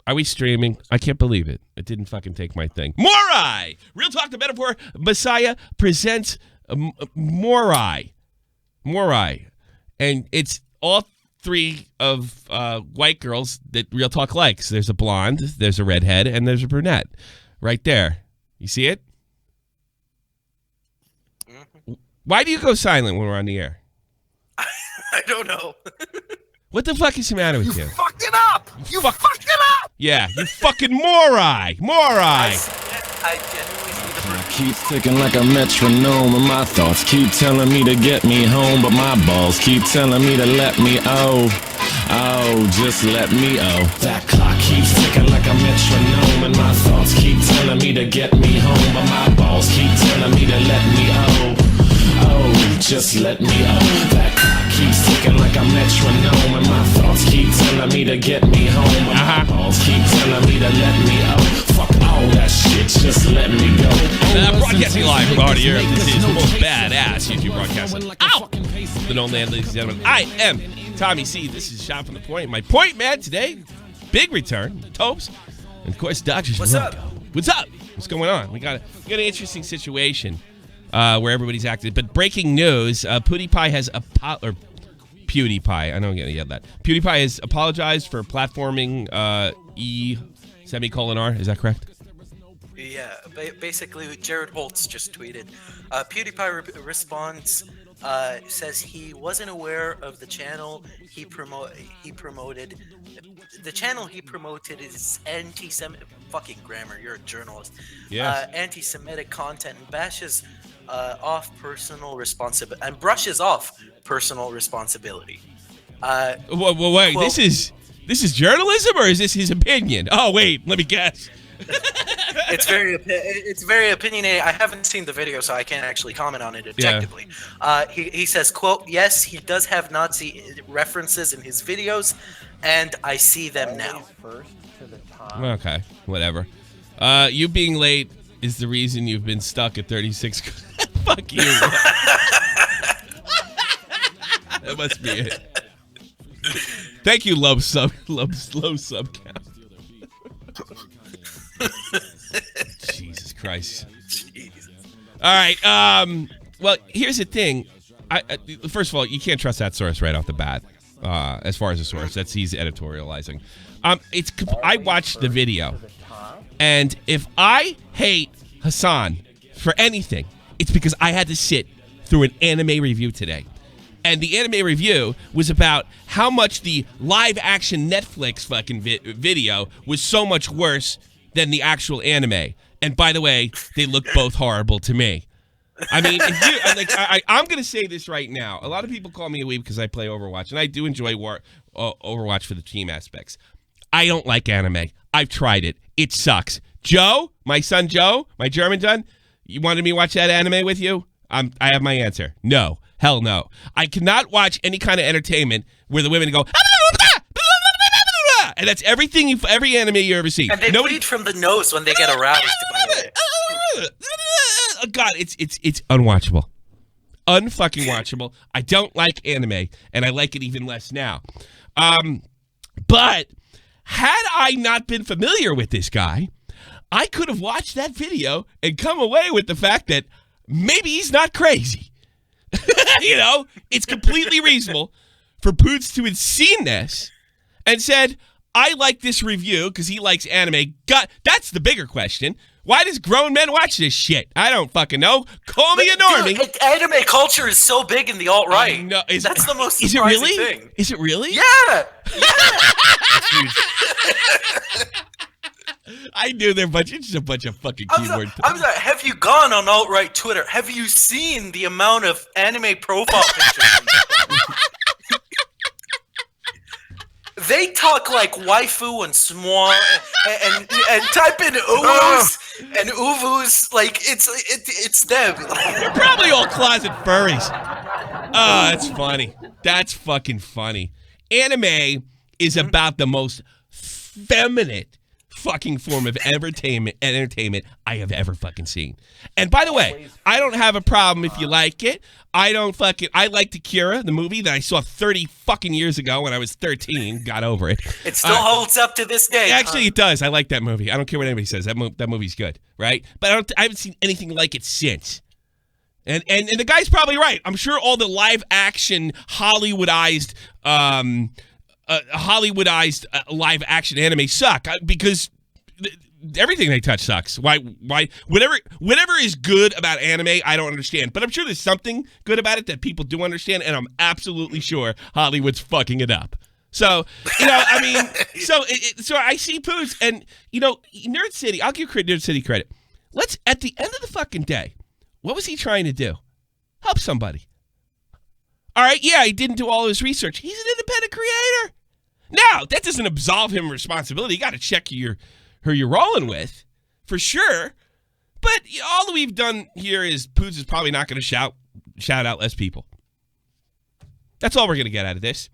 Are we streaming? I can't believe it. It didn't fucking take my thing. Morai! Real Talk, the Metaphor Messiah presents Morai. Morai. And it's all three of white girls that Real Talk likes. There's a blonde, there's a redhead, and there's a brunette. Right there. You see it? Mm-hmm. Why do you go silent when we're on the air? I don't know. What the fuck is the matter with you? You fucked it up! You fucked it up! Yeah, you fucking Morai! Morai! I genuinely see the I keep ticking like a metronome, and my thoughts keep telling me to get me home, but my balls keep telling me to let me just let me That clock keeps ticking like a metronome, and my thoughts keep telling me to get me home, but my balls keep telling me to let me just let me That clock keeps ticking like a metronome, and my thoughts keep telling me to get me home, but my balls keep telling me to let me Fuck all that shit, just let me go. Broadcasting live from Hard Europe, this is the most badass YouTube broadcasting. Ow! The known land, ladies and gentlemen. I am Tommy C. This is Shot from the Point. My point man today, big return, Tobes, and of course, Dodgers. What's up? What's up? What's going on? We got an interesting situation where everybody's active. But breaking news: Pewdiepie has Pewdiepie. I don't get that. Pewdiepie has apologized for platforming E.O.H. Is that correct? Yeah, basically, Jared Holtz just tweeted. PewDiePie responds, says he wasn't aware of the channel he promoted. The channel he promoted is anti-Semitic. Fucking grammar, you're a journalist. Yeah. Anti-Semitic content and brushes off personal responsibility. Wait, quote, this is journalism, or is this his opinion? Oh wait, let me guess. It's very opinionated. I haven't seen the video, so I can't actually comment on it objectively. Yeah. He says, quote, yes, he does have Nazi references in his videos, and I see them now. Okay, whatever. You being late is the reason you've been stuck at 36. Fuck you. That must be it. Thank you, low sub count. Jesus Christ. Jesus. All right. Well, here's the thing. First of all, you can't trust that source right off the bat. As far as a source, he's editorializing. I watched the video, and if I hate Hasan for anything, it's because I had to sit through an anime review today. And the anime review was about how much the live-action Netflix fucking video was so much worse than the actual anime. And by the way, they look both horrible to me. I mean, I'm going to say this right now. A lot of people call me a weeb because I play Overwatch, and I do enjoy Overwatch for the team aspects. I don't like anime. I've tried it. It sucks. Joe, my son Joe, my German son, you wanted me to watch that anime with you? I have my answer. No. Hell no. I cannot watch any kind of entertainment where the women go, and that's every anime you ever see. And they bleed from the nose when they get aroused, by the way. God, it's unwatchable. Unfucking watchable. I don't like anime, and I like it even less now. But had I not been familiar with this guy, I could have watched that video and come away with the fact that maybe he's not crazy. You know, it's completely reasonable for Poots to have seen this and said, I like this review because he likes anime. God, that's the bigger question. Why does grown men watch this shit? I don't fucking know. Call me a normie. Dude, anime culture is so big in the alt-right. No, that's the most surprising thing. Is it really? Yeah. I knew it's just a bunch of fucking keyboard. I'm sorry, have you gone on alt-right Twitter? Have you seen the amount of anime profile pictures? They talk like waifu and small and type in uwus and uvus, like it's them. They're probably all closet furries. Oh, that's funny. That's fucking funny. Anime is about the most feminine fucking form of entertainment I have ever fucking seen. And by the way, I don't have a problem if you like it. I liked Akira, the movie that I saw 30 fucking years ago when I was 13. Got over it. It still holds up to this day. Actually, it does. I like that movie. I don't care what anybody says. That movie's good, right? But I haven't seen anything like it since. And the guy's probably right. I'm sure all the live action Hollywoodized live action anime suck because everything they touch sucks. Why whatever is good about anime, I don't understand. But I'm sure there's something good about it that people do understand, and I'm absolutely sure Hollywood's fucking it up. So, I mean, so I see Poos, and, Nerd City, I'll give Nerd City credit. At the end of the fucking day, what was he trying to do? Help somebody. All right, yeah, he didn't do all his research. He's an independent creator. Now, that doesn't absolve him of responsibility. You got to check who you're rolling with, for sure. But all we've done here is Poos is probably not going to shout out less people. That's all we're going to get out of this.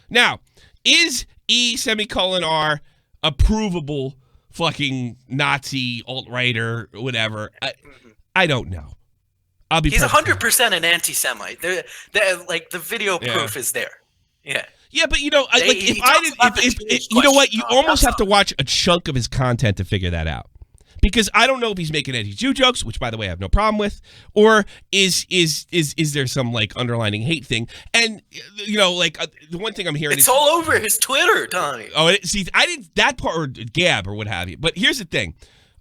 Now, is E:R a provable fucking Nazi, alt-righter, whatever? I don't know. He's 100% an anti-Semite. The video proof is there. Yeah. Yeah, but you know what? You almost have to watch a chunk of his content to figure that out. Because I don't know if he's making anti-Jew jokes, which by the way I have no problem with, or is there some like underlining hate thing? And the one thing I'm hearing it's all over his Twitter, Tommy. Oh, see, I didn't that part or Gab or what have you. But here's the thing.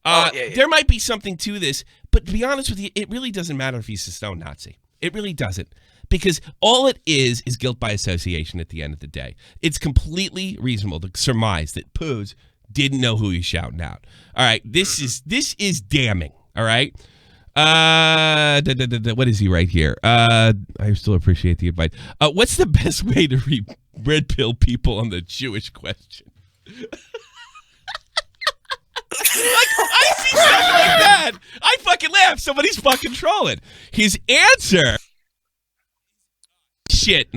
There might be something to this, but to be honest with you, it really doesn't matter if he's a stone Nazi. It really doesn't. Because all it is guilt by association at the end of the day. It's completely reasonable to surmise that Poos didn't know who he's shouting out. All right, this is damning. All right. What is he right here? I still appreciate the invite. What's the best way to red pill people on the Jewish question? I see something like that. I fucking laugh. Somebody's fucking trolling. His answer. Shit.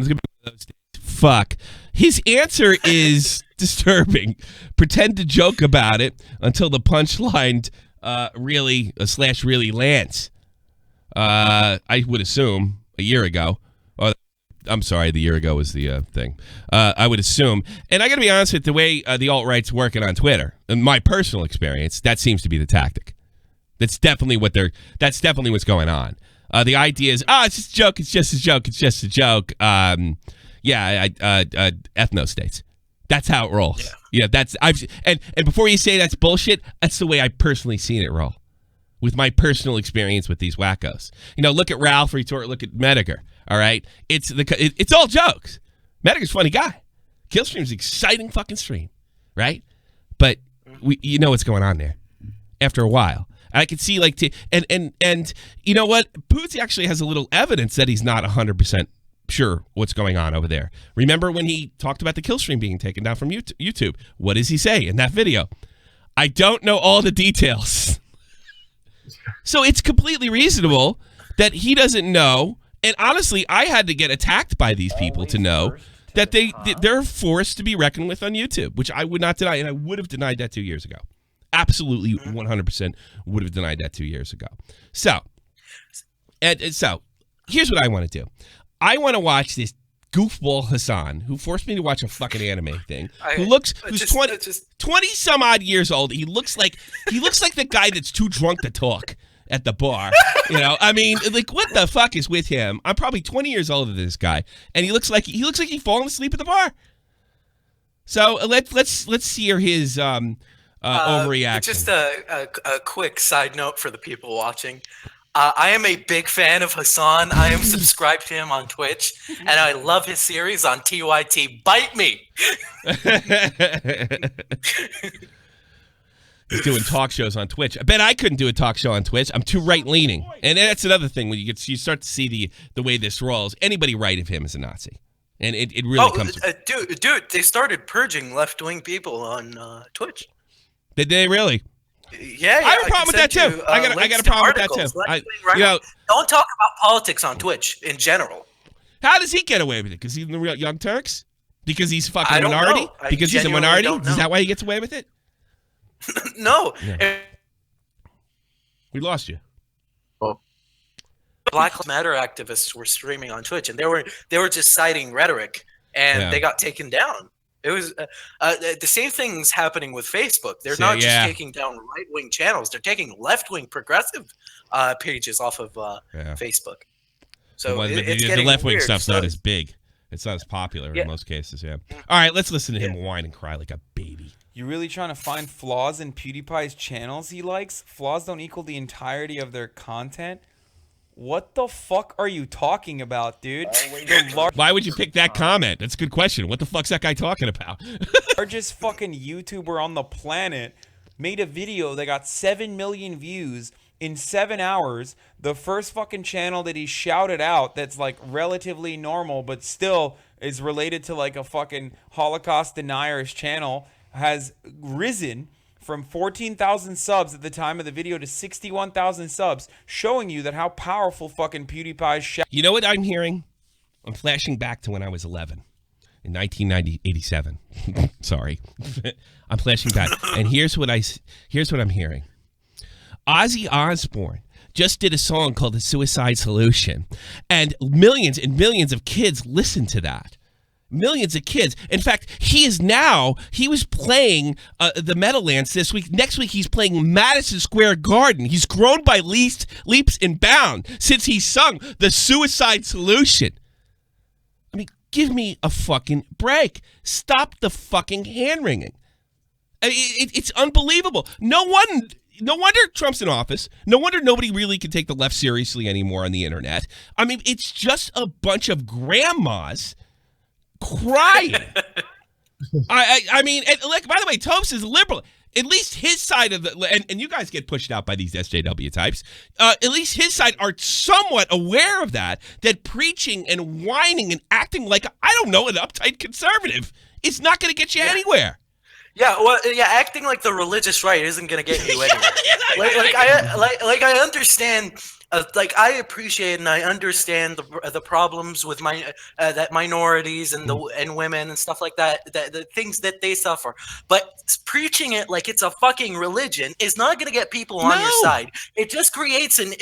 Fuck. His answer is disturbing. Pretend to joke about it until the punchline really lands. I would assume a year ago. I'm sorry, the year ago was the thing. I would assume. And I got to be honest with the way the alt-right's working on Twitter, in my personal experience, that seems to be the tactic. That's definitely what's going on. The idea is, it's just a joke. It's just a joke. It's just a joke. Ethno states. That's how it rolls. Yeah, and before you say that's bullshit, that's the way I personally seen it roll. With my personal experience with these wackos. Look at Ralph Retort, look at Mediger. All right? It's all jokes. Mediger's a funny guy. Killstream's an exciting fucking stream. Right? But you know what's going on there. After a while. I could see and you know what? Poos actually has a little evidence that he's not 100% sure what's going on over there. Remember when he talked about the Killstream being taken down from YouTube? What does he say in that video? I don't know all the details. So it's completely reasonable that he doesn't know. And honestly, I had to get attacked by these people to know that they're forced to be reckoned with on YouTube, which I would not deny, and I would have denied that 2 years ago. Absolutely 100% would have denied that 2 years ago. So here's what I want to do. I want to watch this goofball Hasan, who forced me to watch a fucking anime thing, who's 20 some odd years old. He looks like the guy that's too drunk to talk at the bar. I mean, like, what the fuck is with him? I'm probably 20 years older than this guy, and he looks like he's falling asleep at the bar. So let's hear his overreaction. Just a quick side note for the people watching. I am a big fan of Hasan. I am subscribed to him on Twitch, and I love his series on TYT. Bite me! He's doing talk shows on Twitch. I bet I couldn't do a talk show on Twitch. I'm too right-leaning. And that's another thing, when you start to see the way this rolls. Anybody right of him is a Nazi. And it really comes... Dude, they started purging left-wing people on Twitch. Did they really? Yeah, I have a problem with that too. I got a problem with that too. Don't talk about politics on Twitch in general. How does he get away with it? Because he's in the real Young Turks? Because he's fucking minority? Because he's a minority? Is that why he gets away with it? No. Yeah. We lost you. Black Lives Matter activists were streaming on Twitch, and they were just citing rhetoric, and they got taken down. It was the same thing's happening with Facebook. They're not just taking down right-wing channels; they're taking left-wing progressive pages off of Facebook. So the left-wing stuff's not as big. It's not as popular in most cases. Yeah. All right, let's listen to him whine and cry like a baby. You really trying to find flaws in PewDiePie's channels he likes? Flaws don't equal the entirety of their content. What the fuck are you talking about, dude? Why would you pick that comment? That's a good question. What the fuck's that guy talking about? Largest fucking YouTuber on the planet made a video that got 7 million views in 7 hours. The first fucking channel that he shouted out that's like relatively normal but still is related to like a fucking Holocaust denier's channel has risen from 14,000 subs at the time of the video to 61,000 subs, showing you that how powerful fucking PewDiePie's shout. You know what I'm hearing? I'm flashing back to when I was 11 in 1987. Sorry. I'm flashing back. And here's what I'm hearing. Ozzy Osbourne just did a song called The Suicide Solution, and millions of kids listened to that. Millions of kids. In fact, he was playing the Meadowlands this week. Next week, he's playing Madison Square Garden. He's grown by leaps and bounds since he sung The Suicide Solution. I mean, give me a fucking break. Stop the fucking hand-wringing. It's unbelievable. No wonder Trump's in office. No wonder nobody really can take the left seriously anymore on the internet. I mean, it's just a bunch of grandmas crying. I mean, and like, by the way, Tobes is liberal. At least his side of the, and you guys get pushed out by these SJW types. At least his side are somewhat aware of that preaching and whining and acting like, I don't know, an uptight conservative is not going to get you anywhere. Yeah, well, acting like the religious right isn't going to get you anywhere. I understand. I appreciate and I understand the problems with that minorities and women and stuff like that, the things that they suffer. But preaching it like it's a fucking religion is not going to get people on your side. It just creates an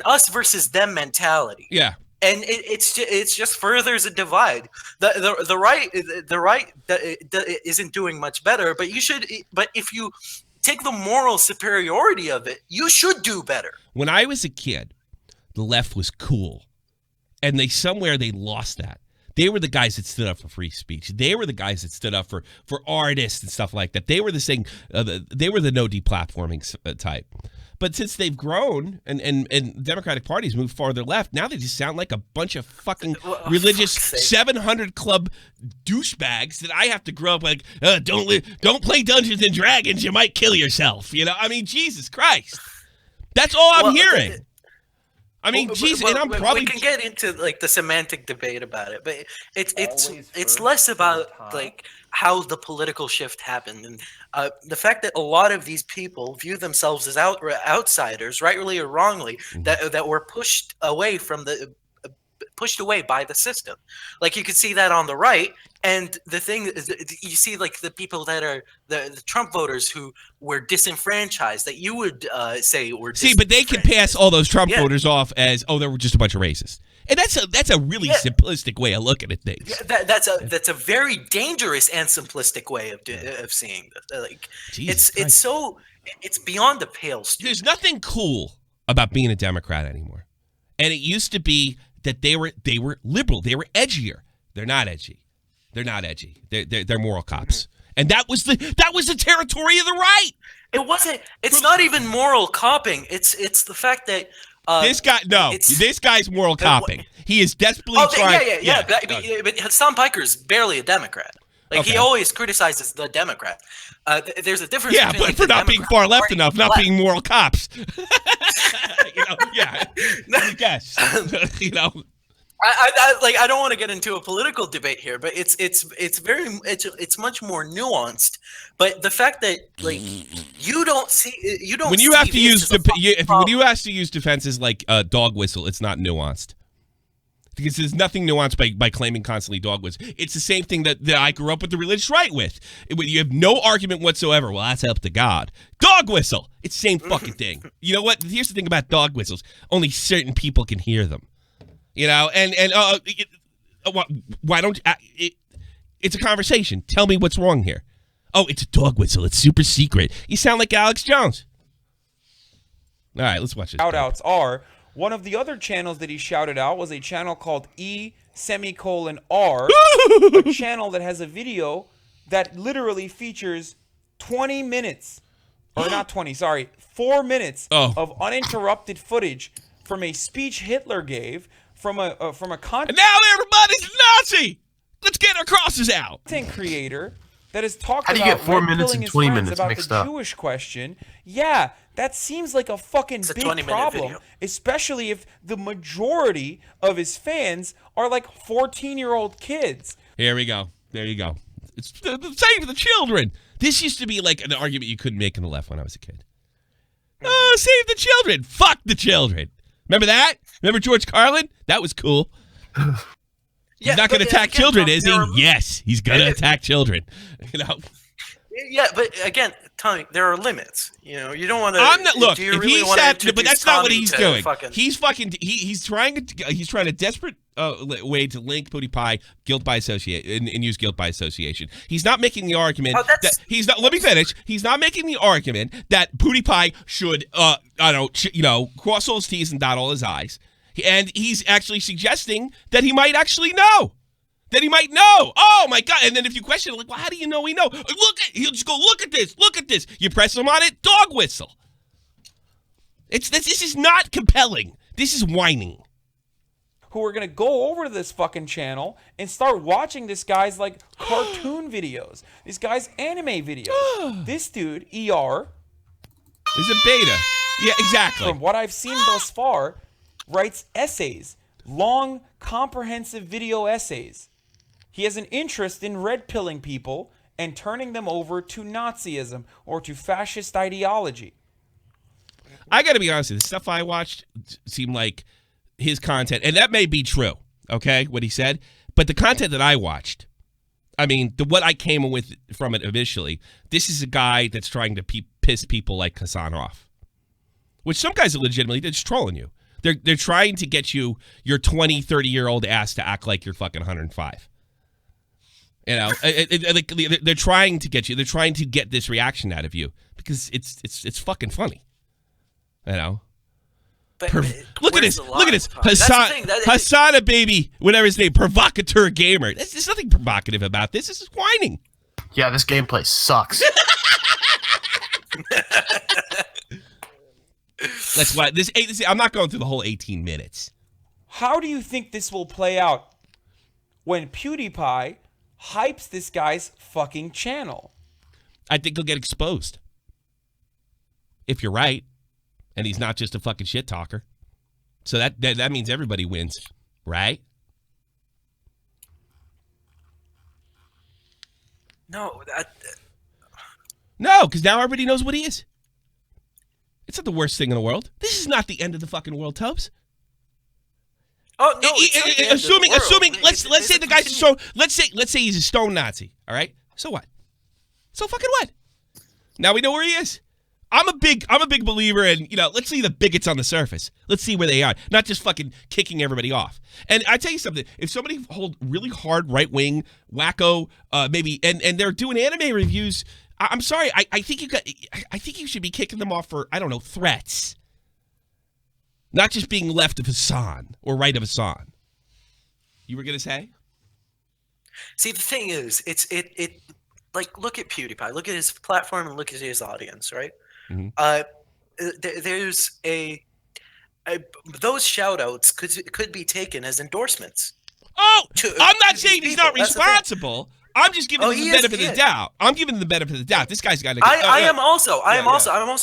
us versus them mentality. Yeah. And it's just furthers a divide. The right isn't doing much better, but if you take the moral superiority of it, you should do better. When I was a kid, the left was cool, and they lost that. They were the guys that stood up for free speech. They were the guys that stood up for artists and stuff like that. They were they were the no deplatforming type. But since they've grown and Democratic Party's moved farther left, now they just sound like a bunch of fucking religious 700 Club douchebags that I have to grow up like, don't play Dungeons and Dragons, you might kill yourself. You know, I mean, Jesus Christ. That's all I'm hearing. I mean, Jesus, and I'm probably... We can get into, like, the semantic debate about it, but it's less about, like, how the political shift happened. And the fact that a lot of these people view themselves as outsiders, rightly or wrongly, that were pushed away by the system. Like, you could see that on the right, and the thing is, you see, like, the people that are the Trump voters who were disenfranchised, that you would say were disenfranchised. See, but they can pass all those Trump voters off as, they were just a bunch of racists. And that's a really simplistic way of looking at things. Yeah, that's a very dangerous and simplistic way of seeing this. Like, it's beyond the pale. There's nothing cool about being a Democrat anymore. And it used to be that they were liberal, they were edgier. They're not edgy. They're moral cops. And that was the territory of the right. It wasn't. It's not even moral copping. It's the fact that this guy's moral copping. He is desperately trying. Yeah. But Hasan Piker is barely a Democrat. Like, he always criticizes the Democrat. There's a difference. Yeah, but for not being far left enough, not being moral cops. I guess. I don't want to get into a political debate here, but it's much more nuanced. But the fact that, like, you don't when you have to use when you have to use defenses like dog whistle, it's not nuanced. Because there's nothing nuanced by claiming constantly dog whistles. It's the same thing that I grew up with the religious right with. You have no argument whatsoever. Well, that's up to God. Dog whistle. It's the same fucking thing. You know what? Here's the thing about dog whistles. Only certain people can hear them. You know, why don't it's a conversation. Tell me what's wrong here. Oh, it's a dog whistle. It's super secret. You sound like Alex Jones. All right, let's watch this. Shoutouts are, one of the other channels that he shouted out was a channel called E:R, a channel that has a video that literally features 20 minutes, or not 20, sorry, 4 minutes of uninterrupted footage from a speech Hitler gave from a And now everybody's a Nazi. Let's get our crosses out. Content creator that has talked How do you about get 4 minutes and 20 minutes about mixed the up? Jewish question. Yeah, that seems like a fucking It's a big 20-minute problem, video. especially if the majority of his fans are like 14-year-old kids. Here we go. There you go. It's the same for the children. This used to be like an argument you couldn't make on the left when I was a kid. Oh, save the children. Fuck the children. Remember that? Remember George Carlin? That was cool. He's not going to attack children, is he? Yes, he's going to attack children. You know. Yeah, but again, Tommy, there are limits. You know, you don't want to. I'm not. Look, do you if really he wanna said, but introduce that's not what Tommy he's to doing. fucking- He's trying a desperate way to link Pewdiepie guilt by association and use guilt by association. He's not making the argument that he's not. Let me finish. He's not making the argument that Pewdiepie should, cross all his T's and dot all his I's. And he's actually suggesting that he might actually know. That he might know. Oh my God! And then if you question it, like, well, how do you know he know? He'll just go, look at this, look at this. You press him on it, dog whistle. This is not compelling. This is whining. Who are going to go over to this fucking channel and start watching this guy's like cartoon videos, this guy's anime videos. This dude, E.R. is a beta. Yeah, exactly. From what I've seen thus far, writes essays, long, comprehensive video essays. He has an interest in red-pilling people and turning them over to Nazism or to fascist ideology. I got to be honest with you. The stuff I watched seemed like his content, and that may be true, okay, what he said, but the content that I watched, I mean, what I came with from it initially, this is a guy that's trying to piss people like Hasan off, which some guys are legitimately, they're just trolling you. They're trying to get your 20, 30-year-old ass to act like you're fucking 105. You know, they're trying to get you. They're trying to get this reaction out of you because it's fucking funny. You know. But Look at where's this. the Look at this. line? That's the thing, Hasan a baby, whatever his name, provocateur gamer. There's nothing provocative about this. This is whining. Yeah, this gameplay sucks. That's why this. I'm not going through the whole 18 minutes. How do you think this will play out when PewDiePie hypes this guy's fucking channel? I think he'll get exposed. If you're right, and he's not just a fucking shit talker. So that means everybody wins, right? No, No, because now everybody knows what he is. It's not the worst thing in the world. This is not the end of the fucking world, Tobes. oh no. it's not the end of the world. Assuming, let's It's say a the guy's a continu- stone. Let's say he's a stone Nazi. All right. So what? So fucking what? Now we know where he is. I'm a big believer in, let's see the bigots on the surface. Let's see where they are. Not just fucking kicking everybody off. And I tell you something, if somebody hold really hard right-wing, wacko, maybe, and they're doing anime reviews, I'm sorry, I think you should be kicking them off for, I don't know, threats. Not just being left of Hasan or right of Hasan. You were gonna say? See, the thing is, it like, look at PewDiePie, look at his platform, and look at his audience, right? Mm-hmm. There's those shout-outs could be taken as endorsements. Oh, I'm not to saying these he's not people. That's the thing. responsible. I'm just giving him the benefit of the doubt. I'm giving him the benefit of the doubt. This guy's got to. I'm also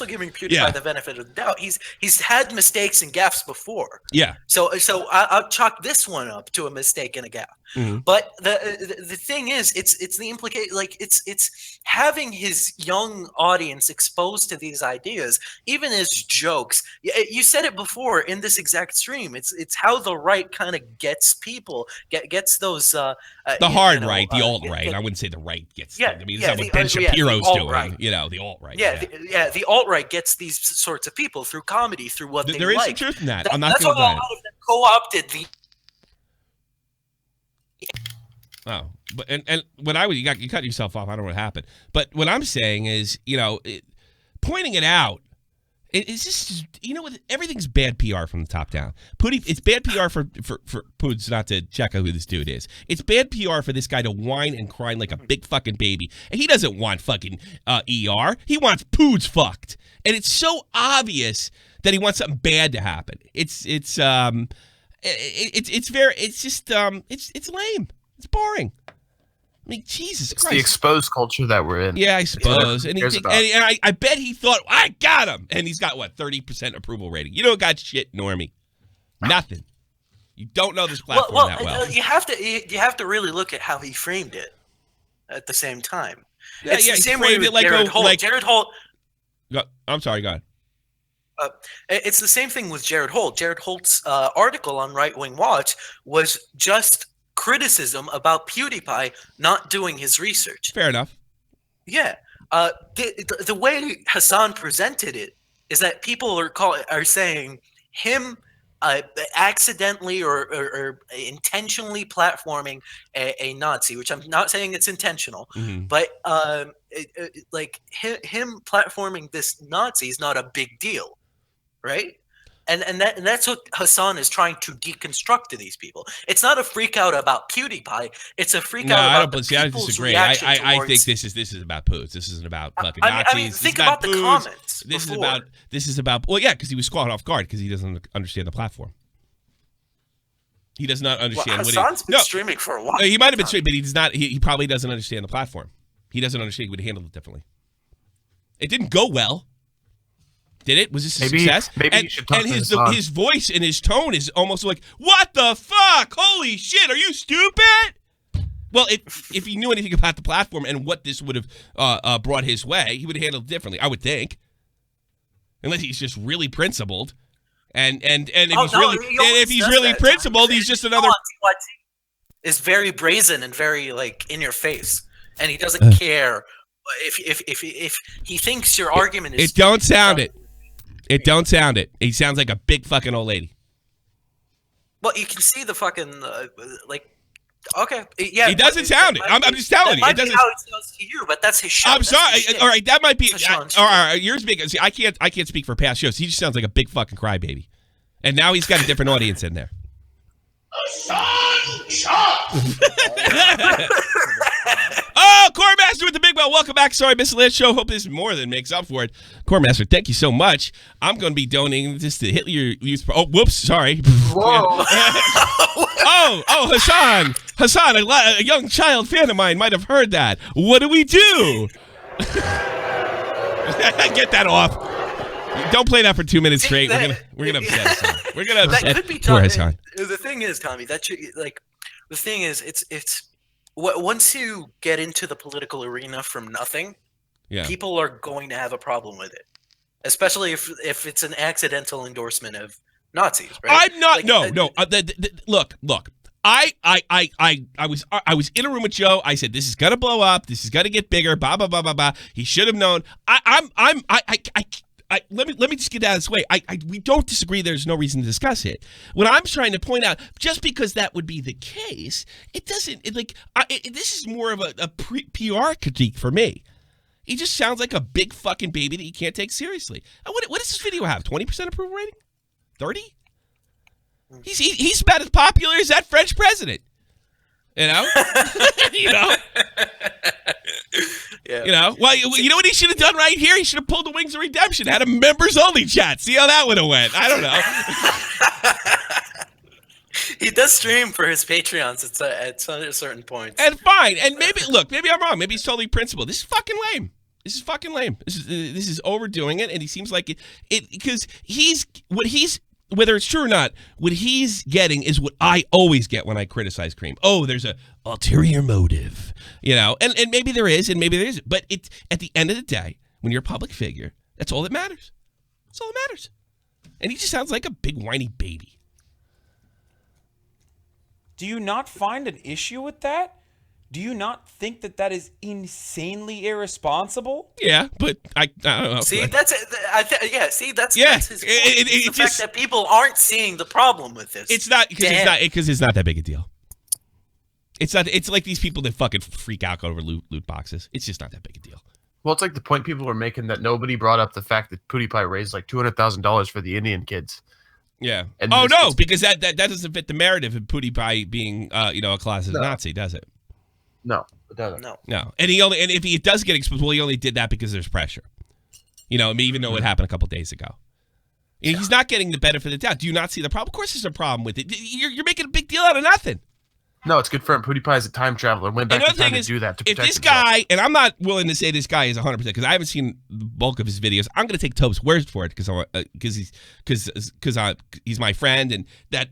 giving PewDiePie the benefit of the doubt. He's had mistakes and gaffes before. Yeah. So I'll chalk this one up to a mistake and a gaffe. But the thing is, it's the implicate, like it's having his young audience exposed to these ideas, even as jokes. You said it before in this exact stream. It's how the right kind of gets people, gets those the hard right, the alt right. I wouldn't say the right gets. Yeah, I mean, yeah, that's what Ben Shapiro's doing. alt-right. You know, the alt right. Yeah, the alt right gets these sorts of people through comedy, through what they There is like. some truth in that. I'm not That's going why to a lot of them co-opted the. Oh, but and what I would you cut yourself off. I don't know what happened, but what I'm saying is, pointing it out. It's just, what, everything's bad PR from the top down. It's bad PR for Poods not to check out who this dude is. It's bad PR for this guy to whine and cry like a big fucking baby. And he doesn't want fucking ER. He wants Poods fucked. And it's so obvious that he wants something bad to happen. It's lame. It's boring. I mean, Jesus Christ. It's the exposed culture that we're in. Yeah, I suppose. And I bet he thought, I got him. And he's got, 30% approval rating. You don't got shit, Normie. Nothing. You don't know this platform that well. You have to really look at how he framed it at the same time. Yeah, it's the same way framed with it like Jared Holt. Jared Holt. I'm sorry, go ahead. It's the same thing with Jared Holt. Jared Holt's article on Right Wing Watch was just criticism about PewDiePie not doing his research. Fair enough. Yeah. The way Hasan presented it is that people are saying him accidentally or intentionally platforming a Nazi, which I'm not saying it's intentional, but like him platforming this Nazi is not a big deal, right? And that's what Hasan is trying to deconstruct to these people. It's not a freak out about PewDiePie. It's a freak out about I disagree. I think this is about Poods. This isn't about fucking Nazis. I mean, think about the comments. This is about well, yeah, because he was caught off guard because he doesn't understand the platform. He does not understand Hasan's been streaming for a while. He might have been streaming, but he does not. He probably doesn't understand the platform. He doesn't understand. He would handle it differently. It didn't go well. Did it? Was this a success? Maybe you should talk to his voice and his tone is almost like, what the fuck? Holy shit, are you stupid? Well, if he knew anything about the platform and what this would have brought his way, he would have handled it differently, I would think. Unless he's just really principled. And if he's really principled, he's just another... Is very brazen and very, in your face. And he doesn't care if he thinks your argument is... It don't sound it. It don't sound it. He sounds like a big fucking old lady. Well, you can see the fucking okay, yeah. He doesn't sound it. I'm just telling you. It doesn't. How it sounds to you, but that's his show. I'm sorry. All right, that might be. All right, yours big. See, I can't speak for past shows. He just sounds like a big fucking crybaby, and now he's got a different audience in there. Oh, Coremaster with the big bell. Welcome back. Sorry, missed the last show. Hope this more than makes up for it. Coremaster, thank you so much. I'm going to be donating this to Hitler Youth. Oh, whoops. Sorry. Whoa. Hasan, a young child fan of mine might have heard that. What do we do? Get that off. Don't play that for 2 minutes straight. We're gonna upset Hasan. We're gonna upset poor Hasan. The thing is, Tommy, the thing is, it's once you get into the political arena from nothing, people are going to have a problem with it, especially if it's an accidental endorsement of Nazis. Right? I'm not. Look. I was in a room with Joe. I said, this is gonna blow up. This is gonna get bigger. Blah blah blah blah blah. He should have known. Let me just get that out of this way. We don't disagree. There's no reason to discuss it. What I'm trying to point out, just because that would be the case, it doesn't. This is more of a PR critique for me. He just sounds like a big fucking baby that you can't take seriously. What does this video have? 20% approval rating? 30? He's about as popular as that French president. You know? Yeah. Well, you know what he should have done right here? He should have pulled the Wings of Redemption, had a members-only chat. See how that would have went. I don't know. He does stream for his Patreons at certain points. And fine. And maybe I'm wrong. Maybe he's totally principled. This is fucking lame. This is overdoing it, and he seems like it because whether it's true or not, what he's getting is what I always get when I criticize Cream. Oh, there's a ulterior motive, and maybe there is, and maybe there isn't. But it's at the end of the day, when you're a public figure, that's all that matters. That's all that matters. And he just sounds like a big whiny baby. Do you not find an issue with that? Do you not think that is insanely irresponsible? Yeah, but I don't know. See, that's it. That's his point. It's the fact that people aren't seeing the problem with this. It's not because it's not that big a deal. It's not. It's like these people that fucking freak out over loot boxes. It's just not that big a deal. Well, it's like the point people were making that nobody brought up the fact that Pewdiepie raised like $200,000 for the Indian kids. Yeah. And because that doesn't fit the narrative of PewDiePie being a closeted Nazi, does it? No, it doesn't. No. And if he does get exposed, well, he only did that because there's pressure. Even though it happened a couple days ago. He's not getting the benefit of the doubt. Do you not see the problem? Of course there's a problem with it. You're making a big deal out of nothing. No, it's good for him. PewDiePie is a time traveler. Went back in time to do that to protect if this himself. guy, and I'm not willing to say this guy is 100% because I haven't seen the bulk of his videos. I'm going to take Tobes' word for it because he's my friend, and that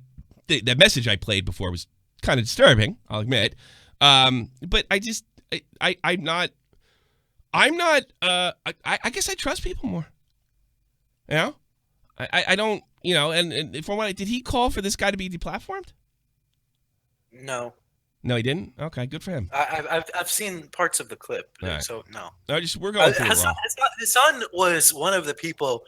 message I played before was kind of disturbing. I'll admit. But I guess I trust people more. I don't, and from what did he call for this guy to be deplatformed? No, he didn't. Okay, good for him. I've seen parts of the clip, right. So no. We're going through it wrong. Hasan was one of the people,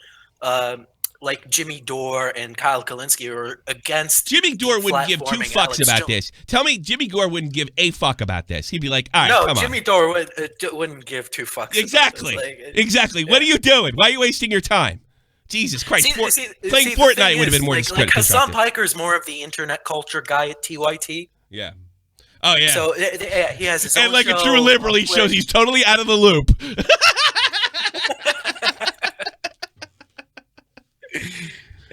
like Jimmy Dore and Kyle Kalinske, who are against. Jimmy Dore wouldn't give two fucks about this. Tell me, Jimmy Dore wouldn't give a fuck about this. He'd be like, all right, come on. No, Jimmy Dore wouldn't give two fucks. Exactly. Exactly. Yeah. What are you doing? Why are you wasting your time? Jesus Christ. Playing Fortnite would have been more like Hasan Piker's more of the internet culture guy at TYT. Yeah. Oh, yeah. So he has his own and like show, a true liberal, he shows he's totally out of the loop.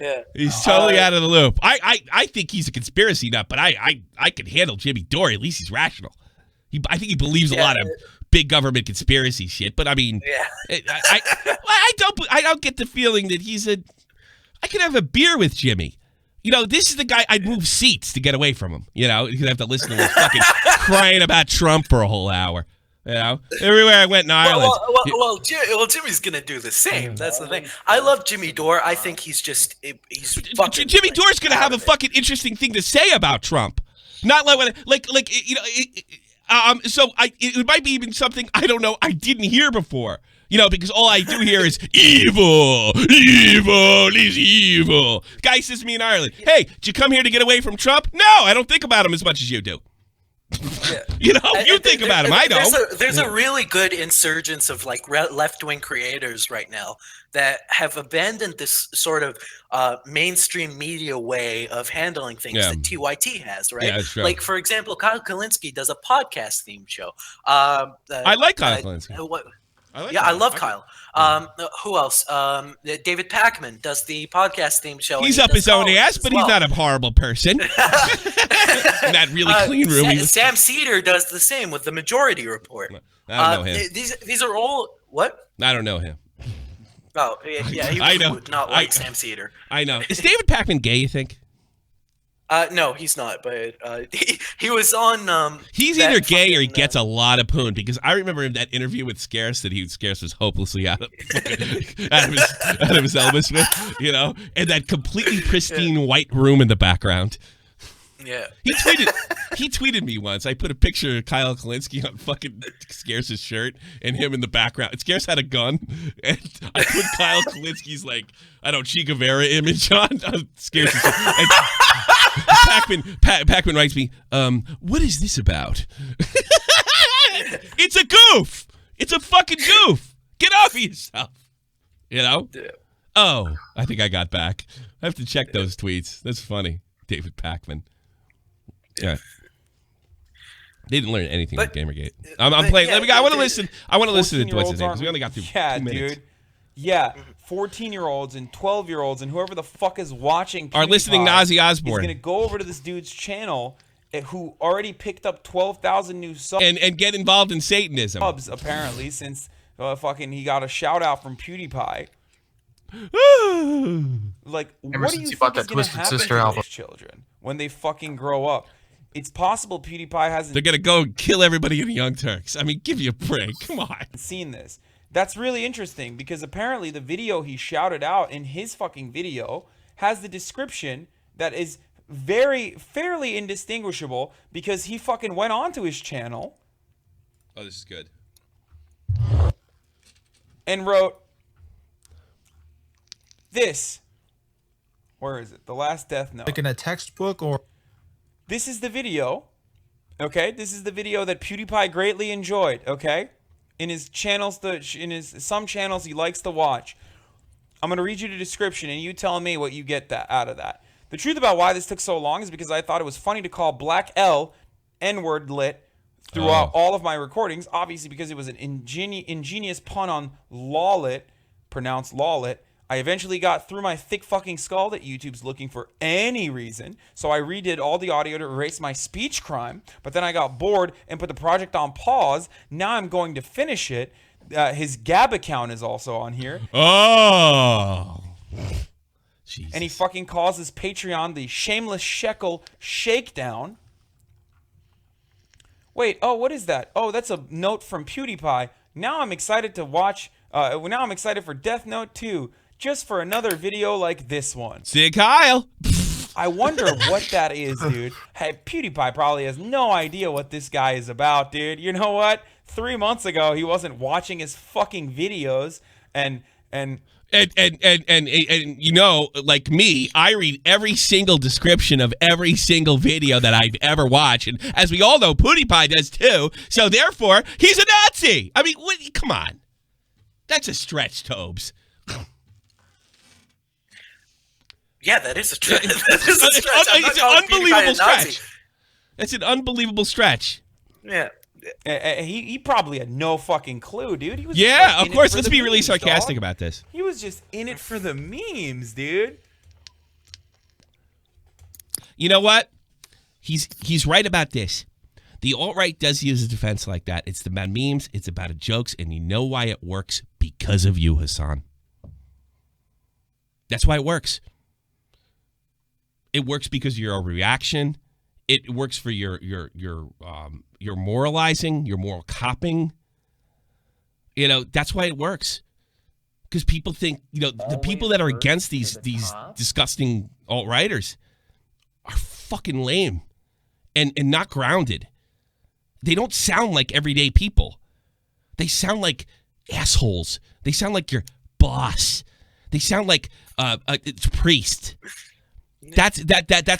Yeah. He's totally out of the loop. I think he's a conspiracy nut, but I can handle Jimmy Dore. At least he's rational. I think he believes a lot of big government conspiracy shit, but I mean, I don't get the feeling that I could have a beer with Jimmy. This is the guy I'd move seats to get away from him. You'd have to listen to him fucking crying about Trump for a whole hour. Everywhere I went in Ireland. Well, Jimmy's gonna do the same. That's the thing. I love Jimmy Dore. I think he's fucking. Jimmy Dore's gonna have a fucking interesting thing to say about Trump. Not like So it might be even something I don't know I didn't hear before. Because all I do here is evil, he's evil. Guy says to me in Ireland, hey, did you come here to get away from Trump? No, I don't think about him as much as you do. You think about him. I don't. There's a really good insurgence of like left-wing creators right now that have abandoned this sort of mainstream media way of handling things that TYT has, right? Yeah, sure. Like, for example, Kyle Kalinske does a podcast theme show. I like Kyle Kalinske. I love Kyle. Who else? David Pakman does the podcast theme show. He's up his own ass, but he's not a horrible person. In that really clean room. Sam Cedar does the same with the Majority Report. I don't know him. These are all what? I don't know him. Oh, yeah, he would not like Sam Cedar. I know. Is David Pakman gay, you think? No, he's not. But he was on. He's either gay or he gets a lot of poon, because I remember in that interview with Scarce that Scarce was hopelessly out of his Elvis with, and that completely pristine white room in the background. Yeah. He tweeted me once. I put a picture of Kyle Kalinske on fucking Scarce's shirt and him in the background. Scarce had a gun, and I put Kyle Kalinski's Che Guevara image on Scarce's shirt. And Pakman writes me, what is this about? It's a goof. It's a fucking goof. Get off of yourself. Yeah. Oh, I think I got back. I have to check those tweets. That's funny. David Pakman. Yeah. They didn't learn anything from Gamergate. I'm playing. I want to listen. I want to listen to what's his name, because we only got through 2 minutes. Dude. Yeah, 14-year-olds and 12-year-olds and whoever the fuck is watching are listening to Ozzy Osbourne. He's going to go over to this dude's channel who already picked up 12,000 new subs. And get involved in Satanism. Apparently, since fucking he got a shout-out from PewDiePie. Like, Ever what do since you he bought think is that going to Twisted happen Sister to album. these children when they fucking grow up? It's possible PewDiePie hasn't They're gonna go kill everybody in the Young Turks. I mean, give you a break. Come on. seen this. That's really interesting because apparently the video he shouted out in his fucking video has the description that is fairly indistinguishable because he fucking went onto his channel Oh, this is good. and wrote this. Where is it? The Last Death Note. Like in a textbook or This is the video. Okay, this is the video that PewDiePie greatly enjoyed. Okay, in his channels, some channels he likes to watch. I'm gonna read you the description, and you tell me what you get out of that. The truth about why this took so long is because I thought it was funny to call Black L N-word lit throughout all of my recordings. Obviously, because it was an ingenious pun on lawlet, pronounced lawlet. I eventually got through my thick fucking skull that YouTube's looking for any reason, so I redid all the audio to erase my speech crime, but then I got bored and put the project on pause. Now I'm going to finish it. His Gab account is also on here. Oh. Jesus. And he fucking calls his Patreon the Shameless Shekel Shakedown. Wait, oh, what is that? Oh, that's a note from PewDiePie. Now I'm excited to watch. Now I'm excited for Death Note 2, just for another video like this one. Sig Heil. I wonder what that is, dude. Hey, PewDiePie probably has no idea what this guy is about, dude. You know what? 3 months ago, he wasn't watching his fucking videos, and you know, like me, I read every single description of every single video that I've ever watched, and as we all know, PewDiePie does too. So therefore, he's a Nazi. I mean, come on, that's a stretch, Tobes. Yeah, that is a stretch. That is a stretch. It's an unbelievable stretch. That's an unbelievable stretch. Yeah. He probably had no fucking clue, dude. He was Yeah, like, of in course. it for Let's the be really memes, sarcastic dog. about this. He was just in it for the memes, dude. You know what? He's right about this. The alt-right does use a defense like that. It's about memes. It's about jokes. And you know why it works? Because of you, Hasan. That's why it works. It works because of your reaction. It works for your moralizing, your moral copping. You know, that's why it works. Because people think, you know, the people that are against these disgusting alt-righters are fucking lame and not grounded. They don't sound like everyday people. They sound like assholes. They sound like your boss. They sound like it's a priest. That's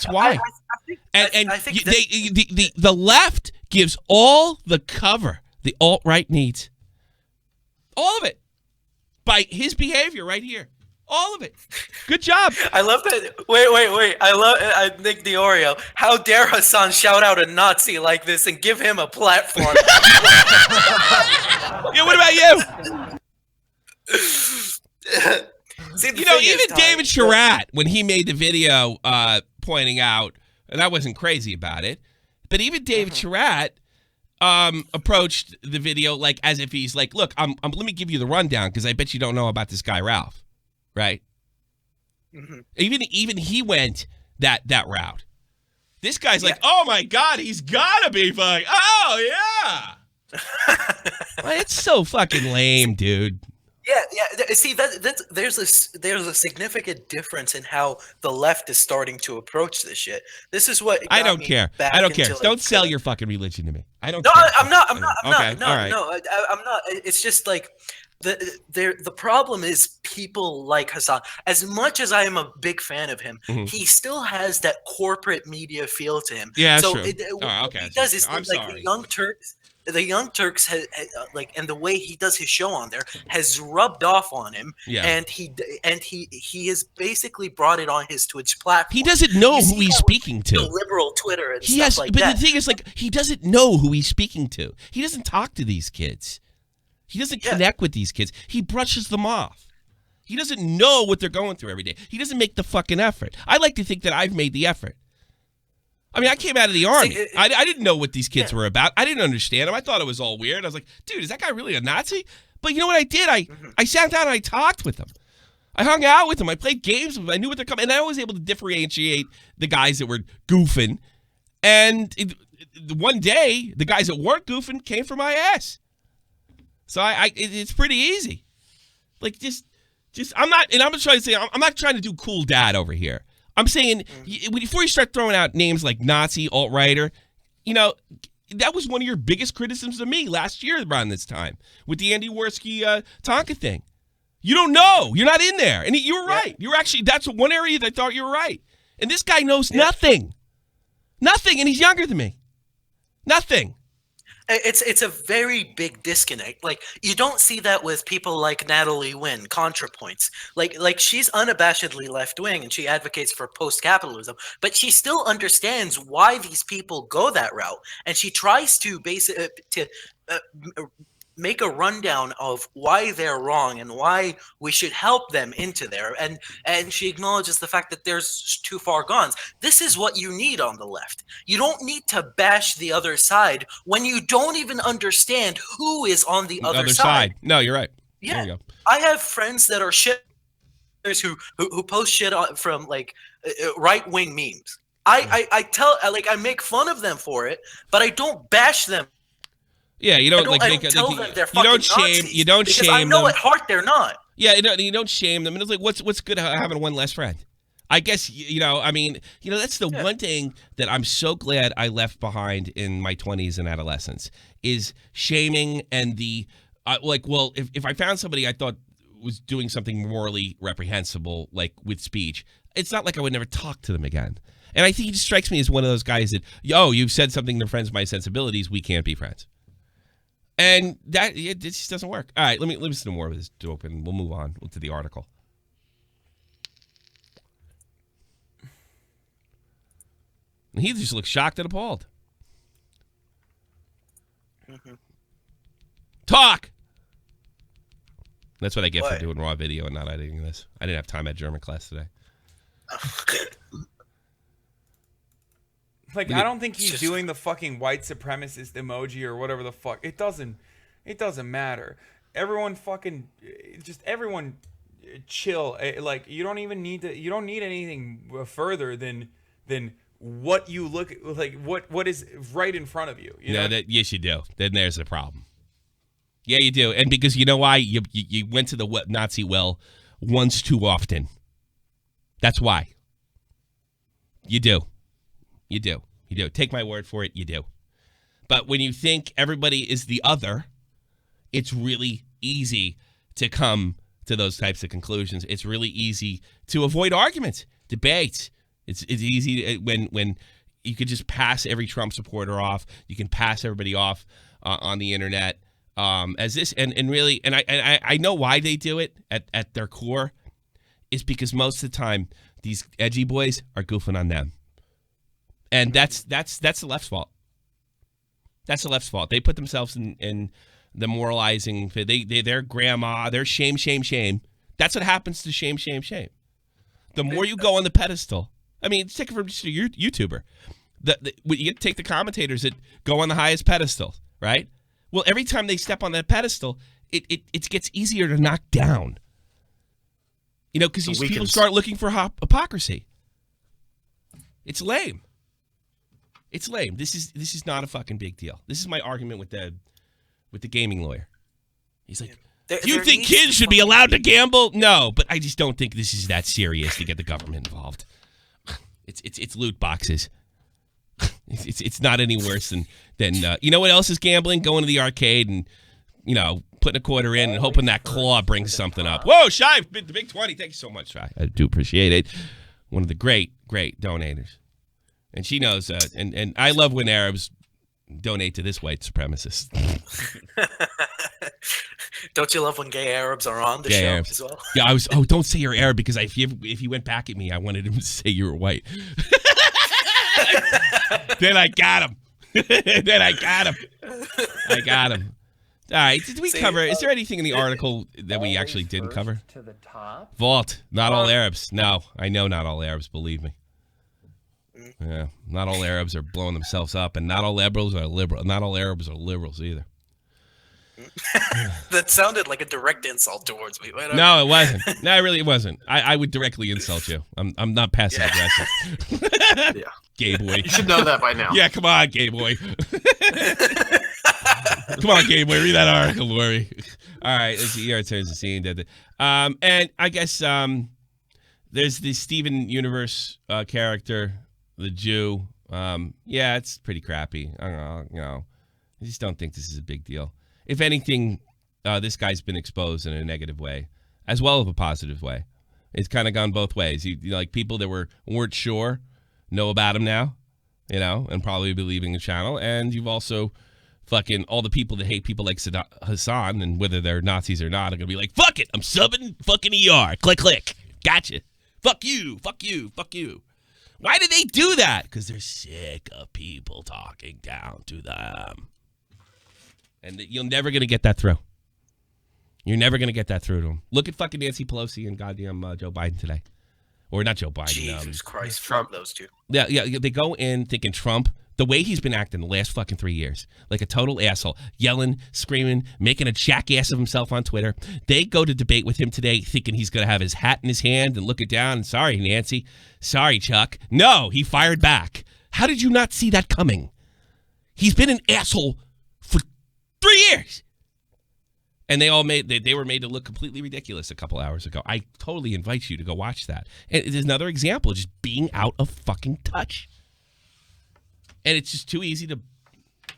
why. I think the left gives all the cover the alt-right needs. All of it. By his behavior right here. All of it. Good job. I love that. Wait. I think DeOrio. How dare Hasan shout out a Nazi like this and give him a platform? Yeah, what about you? See, You know, even David Sherratt, when he made the video pointing out, and I wasn't crazy about it, but even David Sherratt approached the video like as if he's like, look, let me give you the rundown because I bet you don't know about this guy Ralph, right? Mm-hmm. Even he went that route. This guy's like, oh my God, he's gotta be fucking. Oh yeah. Well, it's so fucking lame, dude. Yeah. See, there's a significant difference in how the left is starting to approach this shit. This is what I don't care. I don't care. Don't sell your fucking religion to me. I don't. No, care. I'm not. Okay. No, All right. no, I'm not. It's just like the problem is people like Hasan. As much as I am a big fan of him, he still has that corporate media feel to him. Yeah, so true. What he does is I'm like sorry. the Young Turks like, and the way he does his show on there has rubbed off on him. Yeah. And he has basically brought it on his Twitch platform. He doesn't know who he's speaking to. The liberal Twitter and He stuff has, like but that. the thing is, like, he doesn't know who he's speaking to. He doesn't talk to these kids. He doesn't connect with these kids. He brushes them off. He doesn't know what they're going through every day. He doesn't make the fucking effort. I like to think that I've made the effort. I mean, I came out of the army. I didn't know what these kids were about. I didn't understand them. I thought it was all weird. I was like, dude, is that guy really a Nazi? But you know what I did? I sat down and I talked with them. I hung out with them. I played games with them. I knew what they're coming. And I was able to differentiate the guys that were goofing. And one day, the guys that weren't goofing came for my ass. So it's pretty easy. Like, just I'm not trying to say, I'm not trying to do cool dad over here. I'm saying, before you start throwing out names like Nazi, alt-righter, that was one of your biggest criticisms of me last year around this time with the Andy Worski Tonka thing. You don't know. You're not in there. And you were right. You're actually, that's one area that I thought you were right. And this guy knows nothing. Nothing. And he's younger than me. Nothing. It's a very big disconnect. Like, you don't see that with people like Natalie Wynn, ContraPoints. Like she's unabashedly left-wing and she advocates for post-capitalism, but she still understands why these people go that route. And she tries to make a rundown of why they're wrong and why we should help them into there. And she acknowledges the fact that there's too far gone. This is what you need on the left. You don't need to bash the other side when you don't even understand who is on the other side. No, you're right. Yeah. There you go. I have friends that are shit who post shit from like right-wing memes. I make fun of them for it, but I don't bash them. Yeah, you don't like make tell them they're you don't fucking shame Nazis, you don't because shame I know them. at heart they're not. Yeah, you don't shame them. And it's like, what's good having one less friend? I guess that's the one thing that I'm so glad I left behind in my 20s and adolescence is shaming and the if I found somebody I thought was doing something morally reprehensible, like with speech, it's not like I would never talk to them again. And I think he just strikes me as one of those guys that, you've said something that offends my sensibilities, we can't be friends. And that it just doesn't work. All right, let me listen to more of this dope, and we'll move on to the article. And he just looks shocked and appalled. Mm-hmm. Talk. That's what I get for doing raw video and not editing this. I didn't have time at German class today. Like, I don't think he's doing the fucking white supremacist emoji or whatever the fuck. It doesn't matter. Everyone chill. Like, you don't need anything further than what you look like, what is right in front of you. Yes, you do. Then there's the problem. Yeah, you do. And because you know why? You went to the Nazi well once too often. That's why. You do. You do. Take my word for it, you do. But when you think everybody is the other, it's really easy to come to those types of conclusions. It's really easy to avoid arguments, debates. It's easy when you could just pass every Trump supporter off. You can pass everybody off on the internet as this. And really, and I know why they do it at their core is because most of the time these edgy boys are goofing on them. And that's the left's fault. That's the left's fault. They put themselves in the moralizing. Their grandma, their shame. That's what happens to shame. The more you go on the pedestal. I mean, take it from just a YouTuber. You take the commentators that go on the highest pedestal, right? Well, every time they step on that pedestal, it gets easier to knock down. Because these people start looking for hypocrisy. It's lame. It's lame. This is not a fucking big deal. This is my argument with the gaming lawyer. He's like, do you think kids should be allowed to gamble? No, but I just don't think this is that serious to get the government involved. It's loot boxes. It's not any worse than you know what else is gambling? Going to the arcade and putting a quarter in and hoping that claw brings something up. Whoa, Shy, the big 20. Thank you so much, Shy. I do appreciate it. One of the great donators. And she knows, and I love when Arabs donate to this white supremacist. Don't you love when gay Arabs are on the show Arabs as well? Yeah, don't say you're Arab because if he went back at me, I wanted him to say you were white. Then I got him. I got him. All right, did we cover? Is there anything in the article that we actually didn't cover? To the top. Vault. Not all Arabs. No, I know not all Arabs. Believe me. Yeah, not all Arabs are blowing themselves up, and not all liberals are liberal. Not all Arabs are liberals either. That sounded like a direct insult towards me. Whatever. No, it wasn't. No, it wasn't. I would directly insult you. I'm not passive aggressive. Yeah. Gay boy. You should know that by now. Yeah, come on, gay boy. Come on, gay boy. Read that article, Lori. All right, let's see. Here it turns the scene. And I guess there's the Steven Universe character, the Jew. Yeah, it's pretty crappy. I don't know. You know, I just don't think this is a big deal. If anything, this guy's been exposed in a negative way, as well as a positive way. It's kind of gone both ways. You know, like people that weren't sure know about him now, you know, and probably be leaving the channel. And you've also fucking all the people that hate people like Hasan, and whether they're Nazis or not, are gonna be like, fuck it, I'm subbing fucking ER. Click, click. Gotcha. Fuck you. Fuck you. Fuck you. Why do they do that? Because they're sick of people talking down to them. And you're never going to get that through. You're never going to get that through to them. Look at fucking Nancy Pelosi and goddamn Joe Biden today. Or not Joe Biden. Jesus Christ, Trump, those two. Yeah, they go in thinking Trump, the way he's been acting the last fucking 3 years, like a total asshole, yelling, screaming, making a jackass of himself on Twitter. They go to debate with him today thinking he's going to have his hat in his hand and look it down. And sorry, Nancy. Sorry, Chuck. No, he fired back. How did you not see that coming? He's been an asshole for 3 years. And they were made to look completely ridiculous a couple hours ago. I totally invite you to go watch that. And it's another example of just being out of fucking touch. And it's just too easy to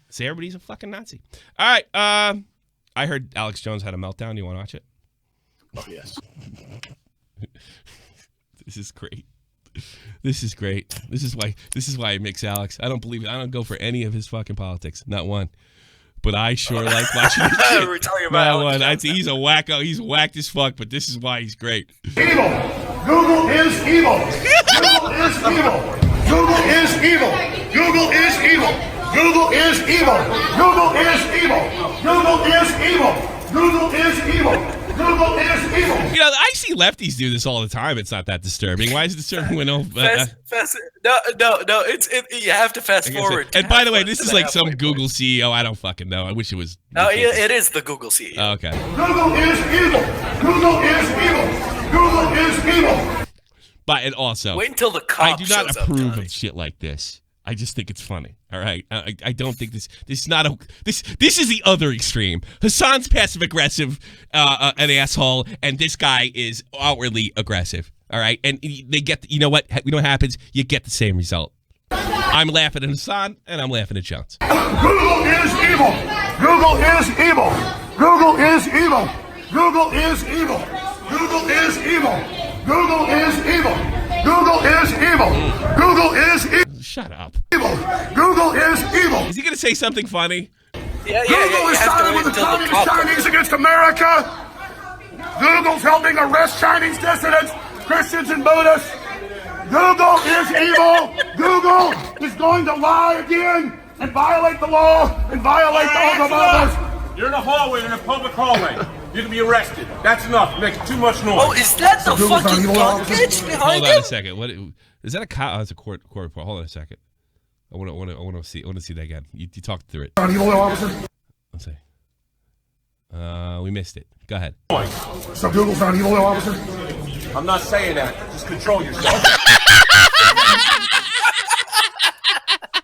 say everybody's a fucking Nazi. All right. I heard Alex Jones had a meltdown. You want to watch it? Oh, yes. This is great. This is great. This is why I mix Alex. I don't believe it. I don't go for any of his fucking politics. Not one. But I sure like watching this shit. We're talking about Alex Jones. He's a wacko. He's whacked as fuck, but this is why he's great. Evil. Google is evil. Google is evil. Google is evil. Google is evil. Google is evil. Google is evil. Google is evil. Google is evil. Google is evil. You know, I see lefties do this all the time. It's not that disturbing. Why is it disturbing when No, you have to fast forward. And by the way, this is like some Google CEO. I don't fucking know. I wish it was. No, it is the Google CEO. Oh, okay. Google is evil. Google is evil. Google is evil. But and also, wait until the cop I do not shows up, approve Johnny. of shit like this. I just think it's funny. All right, I don't think this is not a this is the other extreme. Hasan's passive aggressive, an asshole, and this guy is outwardly aggressive. All right, and they get you know what happens? You get the same result. I'm laughing at Hasan, and I'm laughing at Jones. Google is evil. Google is evil. Google is evil. Google is evil. Google is evil. Google is evil. Google is evil. Google is evil. Shut up. Google is evil. Is he gonna say something funny? Yeah. Google is siding with the communist Chinese against America. Google's helping arrest Chinese dissidents, Christians and Buddhists. Google is evil. Google is going to lie again and violate the law and violate the oath of office. You're in a hallway, in a public hallway. You can be arrested. That's enough. You're making too much noise. Oh, is that the fucking gun bitch behind Hold on him? a second. What is that a cop? Oh, it's a court report. Hold on a second. I want to see that again. You talked through it. Let's see. We missed it. Go ahead. So Google's not an evil officer? I'm not saying that. Just control yourself.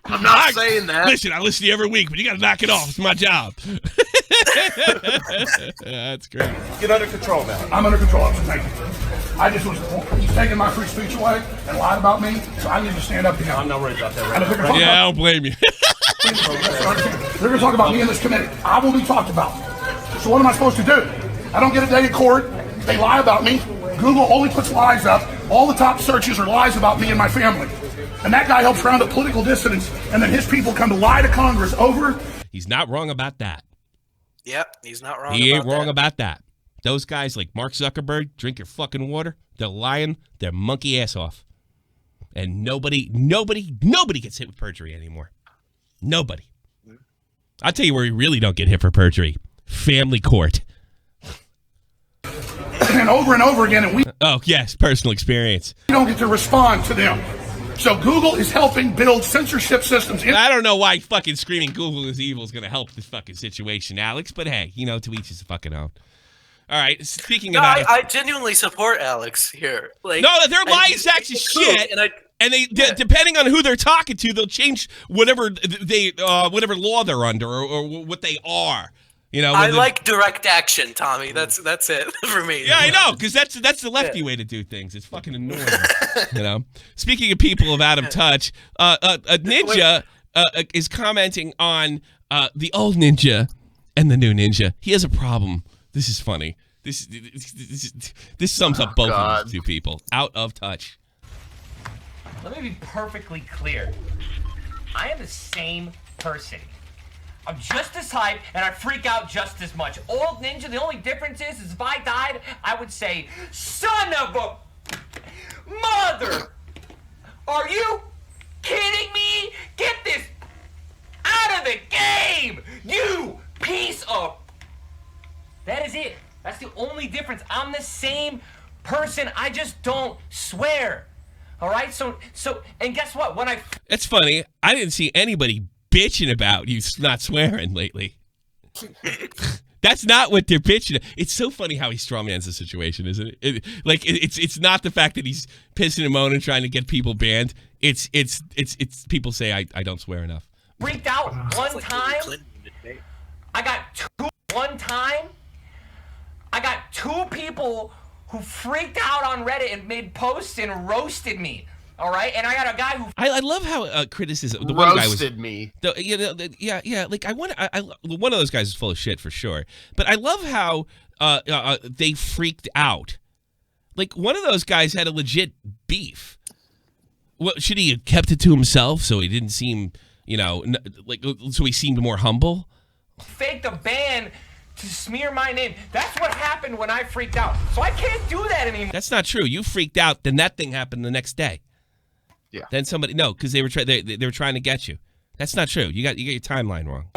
I'm not saying that. Listen, I listen to you every week, but you got to knock it off. It's my job. That's great. Get under control now. I'm under control, officer. Thank you. I just was taking my free speech away and lied about me, so I need to stand up to him. I'm not worried about that right now. Yeah, I don't blame you. They're going to talk about me in this committee. I will be talked about. So what am I supposed to do? I don't get a day in court. They lie about me. Google only puts lies up. All the top searches are lies about me and my family. And that guy helps round up political dissidents, and then his people come to lie to Congress over. He's not wrong about that. Yep, he's not wrong. He ain't wrong about that. Those guys like Mark Zuckerberg, drink your fucking water. They're lying their monkey ass off. And nobody gets hit with perjury anymore. Nobody. I'll tell you where we really don't get hit for perjury. Family court. And over again, and we Oh, yes, personal experience. don't get to respond to them. So Google is helping build censorship systems. I don't know why fucking screaming Google is evil is going to help this fucking situation, Alex, but hey, to each his fucking own. All right, speaking No, about... I genuinely support Alex here. Like, no, they're lying sacks of shit, and they depending on who they're talking to, they'll change whatever whatever law they're under or what they are. I like direct action, Tommy. That's it for me. Yeah, I know, because that's the lefty way to do things. It's fucking annoying. Speaking of people of out of touch, a ninja is commenting on the old ninja and the new ninja. He has a problem. This is funny. This sums up both of these two people. Out of touch. Let me be perfectly clear. I am the same person. I'm just as hype, and I freak out just as much. Old ninja, the only difference is if I died, I would say, son of a mother! Are you kidding me? Get this out of the game! You piece of... That is it. That's the only difference. I'm the same person. I just don't swear. All right? So, and guess what? When I... It's funny. I didn't see anybody bitching about you not swearing lately. That's not what they're bitching. It's so funny how he strawmans the situation, isn't it? It's not the fact that he's pissing and moaning trying to get people banned. It's people say I don't swear enough. Freaked out one time. I got two people who freaked out on Reddit and made posts and roasted me. All right, and I got a guy who... I love how criticism... The roasted one guy was, me. Yeah. Like, one of those guys is full of shit for sure. But I love how they freaked out. Like, one of those guys had a legit beef. Well, should he have kept it to himself so he didn't seem, so he seemed more humble? Faked a ban to smear my name. That's what happened when I freaked out. So I can't do that anymore. That's not true. You freaked out, then that thing happened the next day. Yeah. Then somebody because they were they were trying to get you. That's not true. You got your timeline wrong.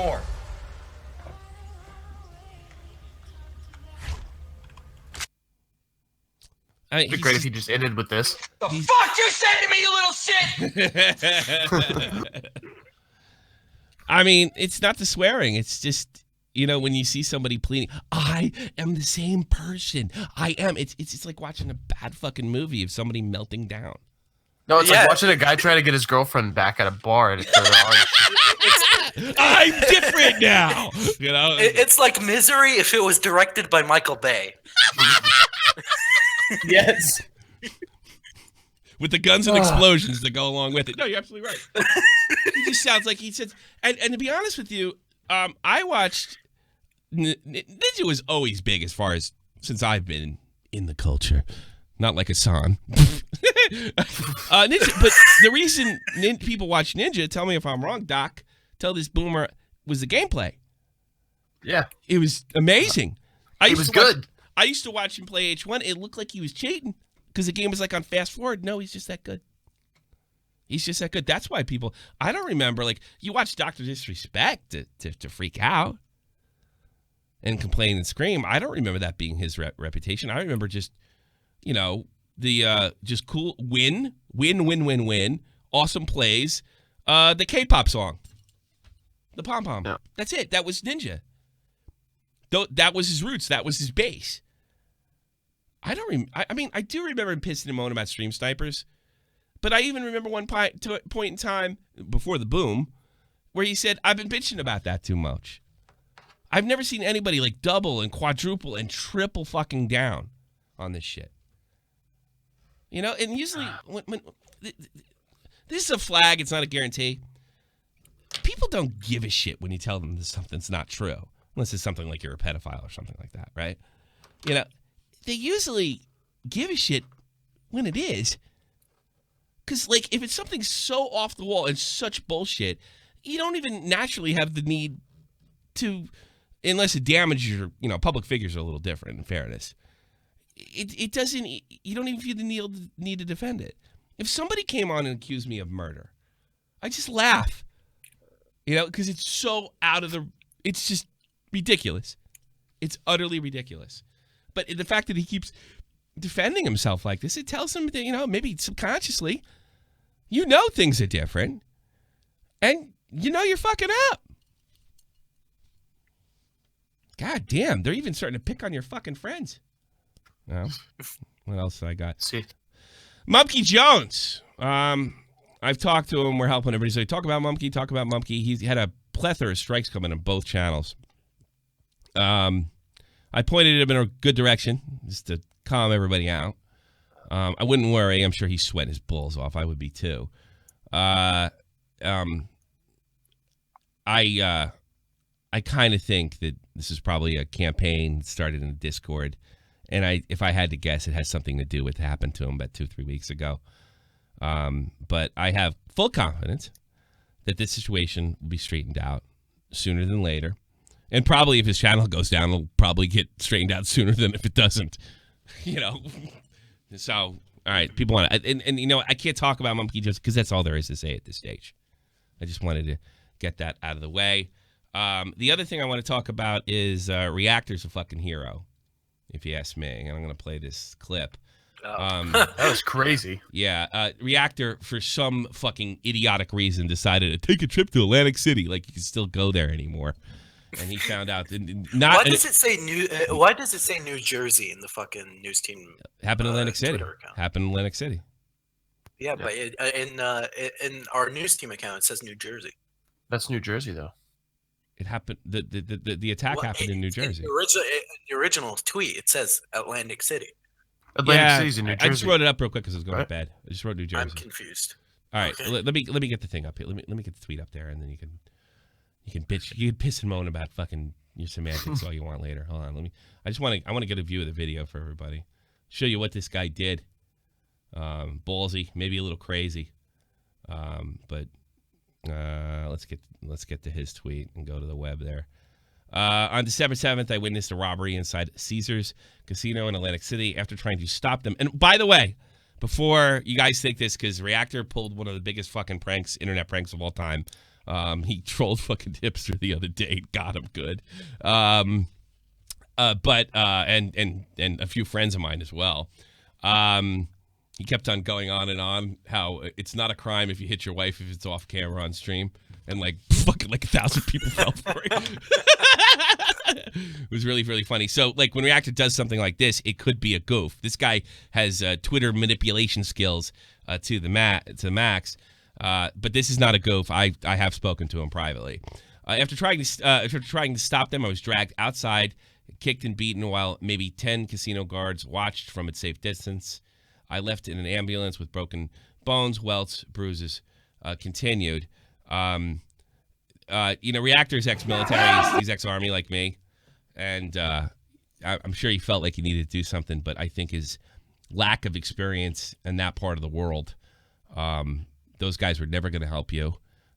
It'd be great if he just ended with this. The fuck you said to me, you little shit! I mean, it's not the swearing. It's just when you see somebody pleading, I am the same person. I am. It's like watching a bad fucking movie of somebody melting down. No, it's like watching a guy try to get his girlfriend back at a bar. And I'm different now. It's like Misery if it was directed by Michael Bay. Yes. With the guns and explosions that go along with it. No, you're absolutely right. He just sounds like he says. And to be honest with you, I watched. Ninja was always big since I've been in the culture. Not like Hasan. Ninja, but the reason people watch Ninja, tell me if I'm wrong, Doc, tell this boomer, was the gameplay. Yeah. It was amazing. It was good. I used to watch him play H1. It looked like he was cheating because the game was like on fast forward. No, he's just that good. He's just that good. That's why people, I don't remember, you watch Dr. Disrespect to freak out and complain and scream. I don't remember that being his reputation. I remember just, the just cool win, awesome plays, the K-pop song, the pom pom. Yeah. That's it. That was Ninja. That was his roots. That was his base. I do remember him pissing and moaning about stream snipers, but I even remember one point in time before the boom where he said, "I've been bitching about that too much." I've never seen anybody double and quadruple and triple fucking down on this shit. And usually when this is a flag, it's not a guarantee. People don't give a shit when you tell them something's not true, unless it's something like you're a pedophile or something like that, right? They usually give a shit when it is. Because, if it's something so off the wall and such bullshit, you don't even naturally have the need to, unless it damages your, public figures are a little different, in fairness. It doesn't, you don't even feel the need to defend it. If somebody came on and accused me of murder, I just laugh, because it's so it's just ridiculous. It's utterly ridiculous. But the fact that he keeps defending himself like this, it tells him that, maybe subconsciously, You know things are different. And you know you're fucking up. God damn, they're even starting to pick on your fucking friends. Well, what else I got? See, Mumkey Jones. I've talked to him. We're helping everybody. So talk about Mumkey, talk about Mumkey. He's had a plethora of strikes coming on both channels. I pointed him in a good direction just to calm everybody out. I wouldn't worry. I'm sure he's sweating his balls off. I would be too. I kind of think that this is probably a campaign started in the Discord, and if I had to guess, it has something to do with what happened to him about 2-3 weeks ago. But I have full confidence that this situation will be straightened out sooner than later, and probably if his channel goes down, it'll probably get straightened out sooner than if it doesn't. So all right, people want to, and you know, I can't talk about Monkey just because that's all there is to say at this stage. I just wanted to get that out of the way. The other thing I want to talk about is Reactor's a fucking hero, if you ask me. And I'm going to play this clip. that was crazy. Yeah, Reactor, for some fucking idiotic reason, decided to take a trip to Atlantic City. Like, you can still go there anymore. And he found out that Why does it say Why does it say New Jersey in the fucking news team? Happened in Atlantic City. Account? Happened in Atlantic City. Yeah, but in our news team account, it says New Jersey. That's New Jersey, though. It happened. The attack happened in New Jersey. In the original tweet, it says Atlantic City. Atlantic City's in New Jersey. I just wrote it up real quick because I was going to bed. I just wrote New Jersey. I'm confused. All right, okay. let me get the thing up here. Let me get the tweet up there, and then you can bitch. You can piss and moan about fucking your semantics all you want later. Hold on, I want to get a view of the video for everybody. Show you what this guy did. Ballsy, maybe a little crazy, but let's get to his tweet and go to the web there. On December 7th, I witnessed a robbery inside Caesars Casino in Atlantic City after trying to stop them. And by the way, before you guys think this, because Reactor pulled one of the biggest fucking pranks, internet pranks of all time. He trolled fucking Hipster the other day. Got him good. And a few friends of mine as well. He kept on going on and on how it's not a crime if you hit your wife if it's off camera on stream, and like fucking like 1,000 people fell for it. It was really, really funny. So like when Reactor does something like this, it could be a goof. This guy has Twitter manipulation skills to the max. But this is not a goof. I have spoken to him privately. After trying to stop them, I was dragged outside, kicked and beaten while maybe 10 casino guards watched from a safe distance. I left in an ambulance with broken bones, welts, bruises. Continued. Reactor's ex-military. He's ex-army like me. And I'm sure he felt like he needed to do something, but I think his lack of experience in that part of the world, those guys were never going to help you.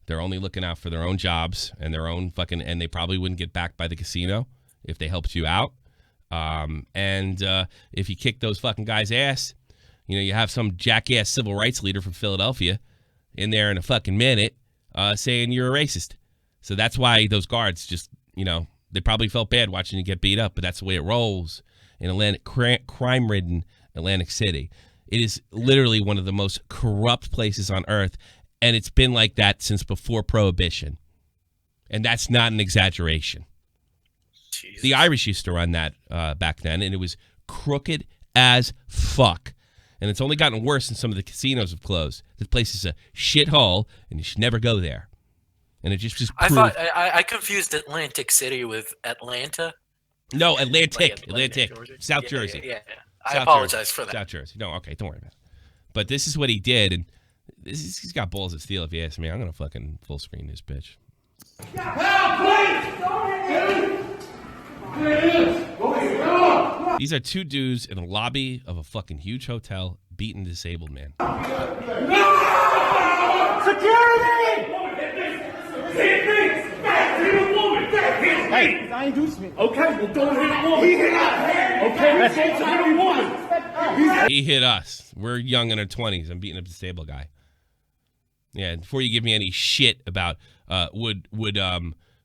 They're only looking out for their own jobs and their own and they probably wouldn't get backed by the casino if they helped you out. If you kick those fucking guys' ass, you have some jackass civil rights leader from Philadelphia in there in a fucking minute saying you're a racist. So that's why those guards just, they probably felt bad watching you get beat up, but that's the way it rolls in crime-ridden Atlantic City. It is literally one of the most corrupt places on earth, and it's been like that since before Prohibition. And that's not an exaggeration. Jesus. The Irish used to run that back then, and it was crooked as fuck. And it's only gotten worse since some of the casinos have closed. This place is a shithole, and you should never go there. And it just I confused Atlantic City with Atlanta. No, Atlantic, South Jersey. Yeah. I apologize for that. South Jersey. No, okay, don't worry about it. But this is what he did, and he's got balls of steel, if you ask me. I'm going to fucking full screen this bitch. These are two dudes in a lobby of a fucking huge hotel beating a disabled man. Security! Hey, I ain't do something. Okay, well, don't hit a woman. He hit us. Okay, let's say to hit a woman. He hit us. We're young in our 20s. I'm beating a disabled guy. Yeah, before you give me any shit about would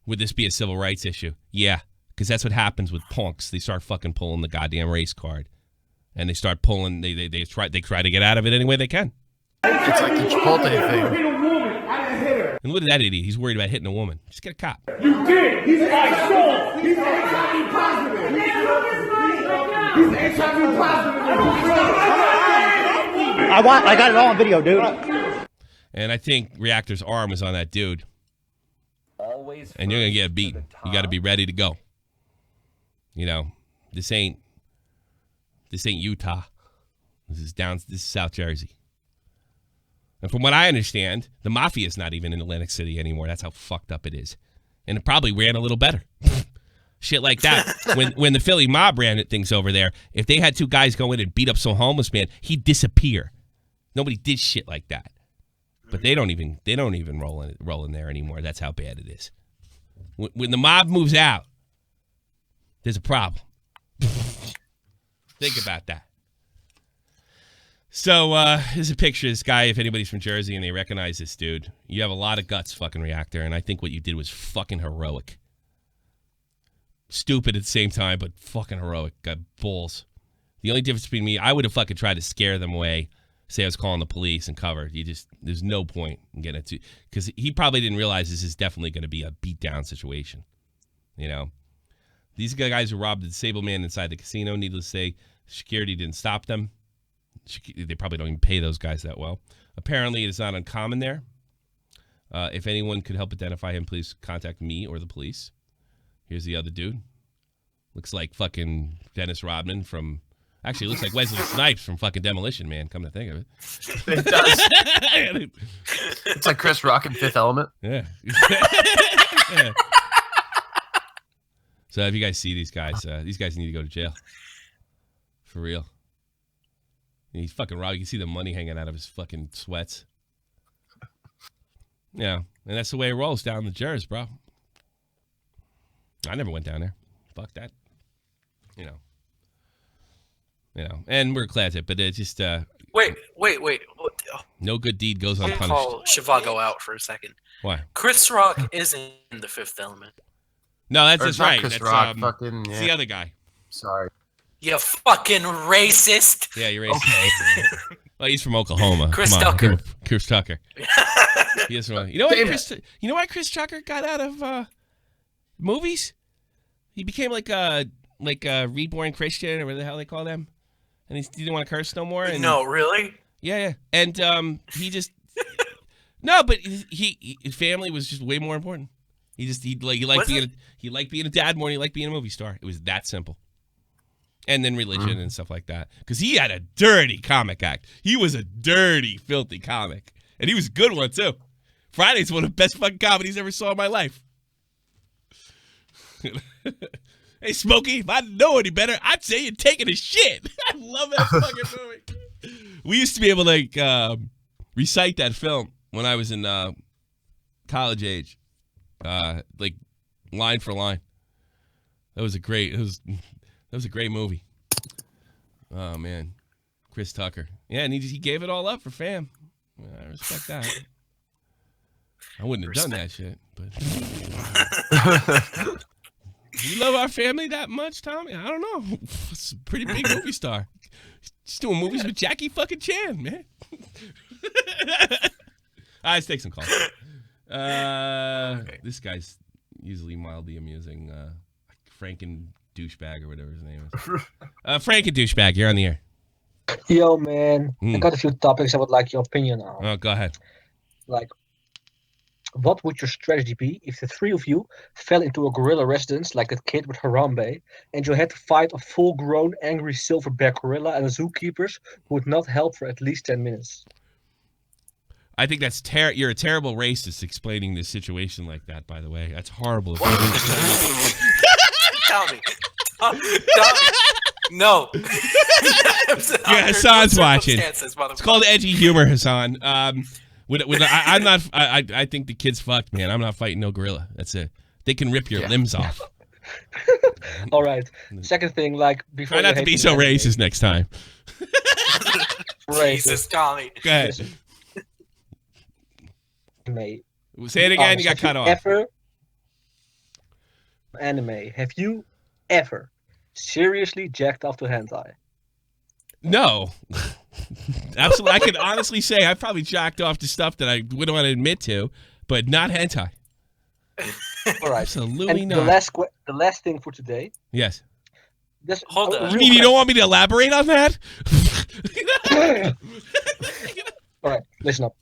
this be a civil rights issue? Yeah, because that's what happens with punks. They start fucking pulling the goddamn race card, and they start pulling. They try to get out of it any way they can. It's like the Chipotle Hit thing. a woman. I didn't hit her. And look at that idiot. He's worried about hitting a woman. Just get a cop. You did. He's HIV. He's HIV positive. He's HIV positive. I got it all on video, dude. And I think Reactor's arm is on that dude. Always. And you're going to get beat. You got to be ready to go. You know, this ain't Utah. This is South Jersey. And from what I understand, the mafia is not even in Atlantic City anymore. That's how fucked up it is. And it probably ran a little better. Shit like that. When the Philly mob ran things over there, if they had two guys go in and beat up some homeless man, he'd disappear. Nobody did shit like that. But they don't even roll in there anymore. That's how bad it is. When the mob moves out, there's a problem. Think about that. So, here's a picture of this guy. If anybody's from Jersey and they recognize this dude, you have a lot of guts, fucking Reactor, and I think what you did was fucking heroic. Stupid at the same time, but fucking heroic. Got balls. The only difference between me, I would have fucking tried to scare them away, say I was calling the police and cover. There's no point in getting it to, because he probably didn't realize this is definitely going to be a beatdown situation. You know? These guys who robbed the disabled man inside the casino, needless to say, security didn't stop them. They probably don't even pay those guys that well. Apparently, it is not uncommon there. If anyone could help identify him, please contact me or the police. Here's the other dude. Looks like fucking Dennis Rodman from... Actually, looks like Wesley Snipes from fucking Demolition Man, come to think of it. It does. It's like Chris Rock in Fifth Element. Yeah. Yeah. So if you guys see these guys need to go to jail. For real. He's fucking raw. You can see the money hanging out of his fucking sweats. Yeah, and that's the way it rolls down the Jersey, bro. I never went down there. Fuck that. You know, and we're glad to, but it's just Wait. no good deed goes I'm unpunished. call Shivago out for a second. Why? Chris Rock isn't in the Fifth Element. No, that's Or just not right. Chris That's Rock, fucking, it's yeah. the other guy. Sorry. You fucking racist. Yeah, you're racist. Well, he's from Oklahoma. Chris Come on. Tucker. Chris Tucker. He is from, you know why Chris Tucker got out of movies? He became like a reborn Christian or whatever the hell they call them, and he didn't want to curse no more. And, No, really? Yeah, and he just no, but his family was just way more important. He liked being a dad more than he liked being a movie star. It was that simple. And then religion and stuff like that. Because he had a dirty comic act. He was a dirty, filthy comic. And he was a good one, too. Friday's one of the best fucking comedies I ever saw in my life. Hey, Smokey, if I didn't know any better, I'd say you're taking a shit. I love that fucking movie. We used to be able to recite that film when I was in college age. Like line for line. That was a great movie. Oh man, Chris Tucker. Yeah, and he gave it all up for fam. I respect that. I wouldn't have done that shit, but do you love our family that much, Tommy? I don't know. It's a pretty big movie star. He's doing movies with Jackie fucking Chan, man. Let's take some calls. Okay. This guy's usually mildly amusing. Franken douchebag or whatever his name is. Franken douchebag, you're on the air. Yo, man. I got a few topics I would like your opinion on. Oh, go ahead. Like, what would your strategy be if the three of you fell into a gorilla residence like that kid with Harambe, and you had to fight a full-grown, angry silverback gorilla and zookeepers who would not help for at least 10 minutes? I think that's you're a terrible racist explaining this situation like that, by the way. That's horrible. Tommy. No. Yeah, Hassan's watching. It's called edgy humor, Hassan. I'm not. I think the kid's fucked, man. I'm not fighting no gorilla. That's it. They can rip your limbs off. All right. Second thing, like before. Try not to be so racist next time. Jesus, Tommy. Go ahead. Say it again. You got cut off. Anime. Have you ever seriously jacked off to hentai? No. Absolutely. I can honestly say I've probably jacked off to stuff that I wouldn't want to admit to, but not hentai. All right. Absolutely And not. the last thing for today. Yes. Hold on. You mean you don't want me to elaborate on that? All right, listen up.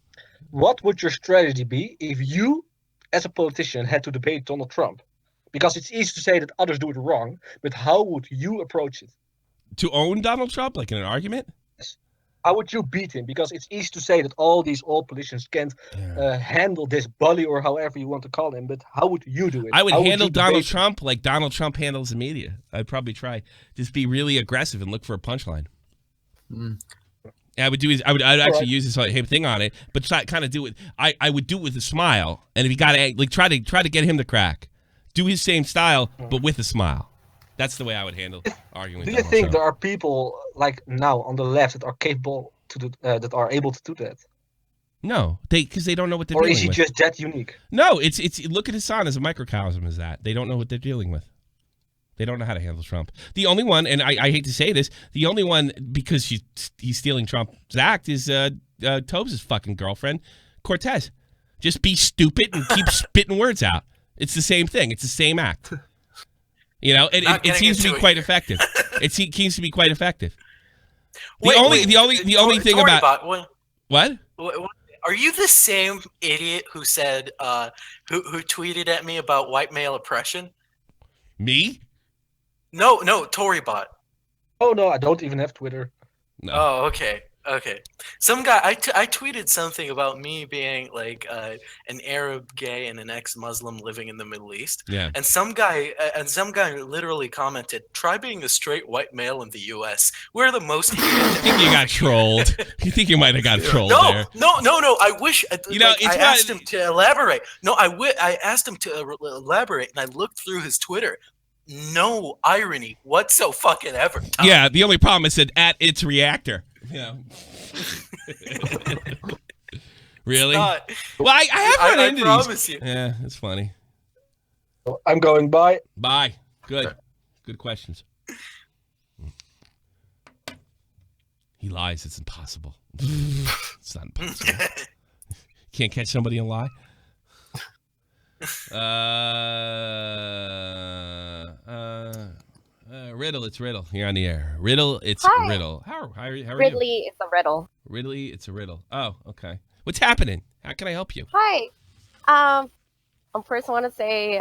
What would your strategy be if you, as a politician, had to debate Donald Trump? Because it's easy to say that others do it wrong, but how would you approach it? To own Donald Trump, like in an argument? How would you beat him? Because it's easy to say that all these old politicians can't handle this bully or however you want to call him, but how would you do it? I would How handle you Donald debate Trump like Donald Trump handles the media. I'd probably try just be really aggressive and look for a punchline. I would do. I'd actually use this same thing on it, but kind of do it. I would do it with a smile, and if you got to like try to get him to crack, do his same style but with a smile. That's the way I would handle arguing. Do with you Donald think Trump. there are people like now on the left that are capable to do, that are able to do that? No, because they don't know what they're Or dealing is he with. just that unique? No, it's look at Hasan as a microcosm as that. They don't know what they're dealing with. They don't know how to handle Trump. The only one, and I hate to say this, the only one, because he's stealing Trump's act, is Tobes' fucking girlfriend, Cortez. Just be stupid and keep spitting words out. It's the same thing. It's the same act. You know, it seems to be quite effective. It seems to be quite effective. The only thing about what? Are you the same idiot who said who tweeted at me about white male oppression? Me? No, Torybot. Oh no, I don't even have Twitter. No. Oh, okay. Some guy I tweeted something about me being like an Arab gay and an ex-Muslim living in the Middle East. Yeah. And some guy literally commented, "Try being a straight white male in the U.S. We're the most." I think you got trolled. You think you might have got trolled there? No. I wish. You know, I asked him to elaborate. No, I asked him to elaborate, and I looked through his Twitter. No irony whatsoever. Yeah, the only problem is that at its reactor. Yeah. Really? Well, I have run into promise these. you. Yeah, it's funny. I'm going bye. Bye. Good questions. He lies. It's impossible. It's not impossible. Can't catch somebody in a lie. Riddle, it's Riddle. You're on the air. Riddle, it's Hi. Riddle. How are you? Ridley, it's a riddle. Ridley, it's a riddle. Oh, okay. What's happening? How can I help you? Hi. First I want to say,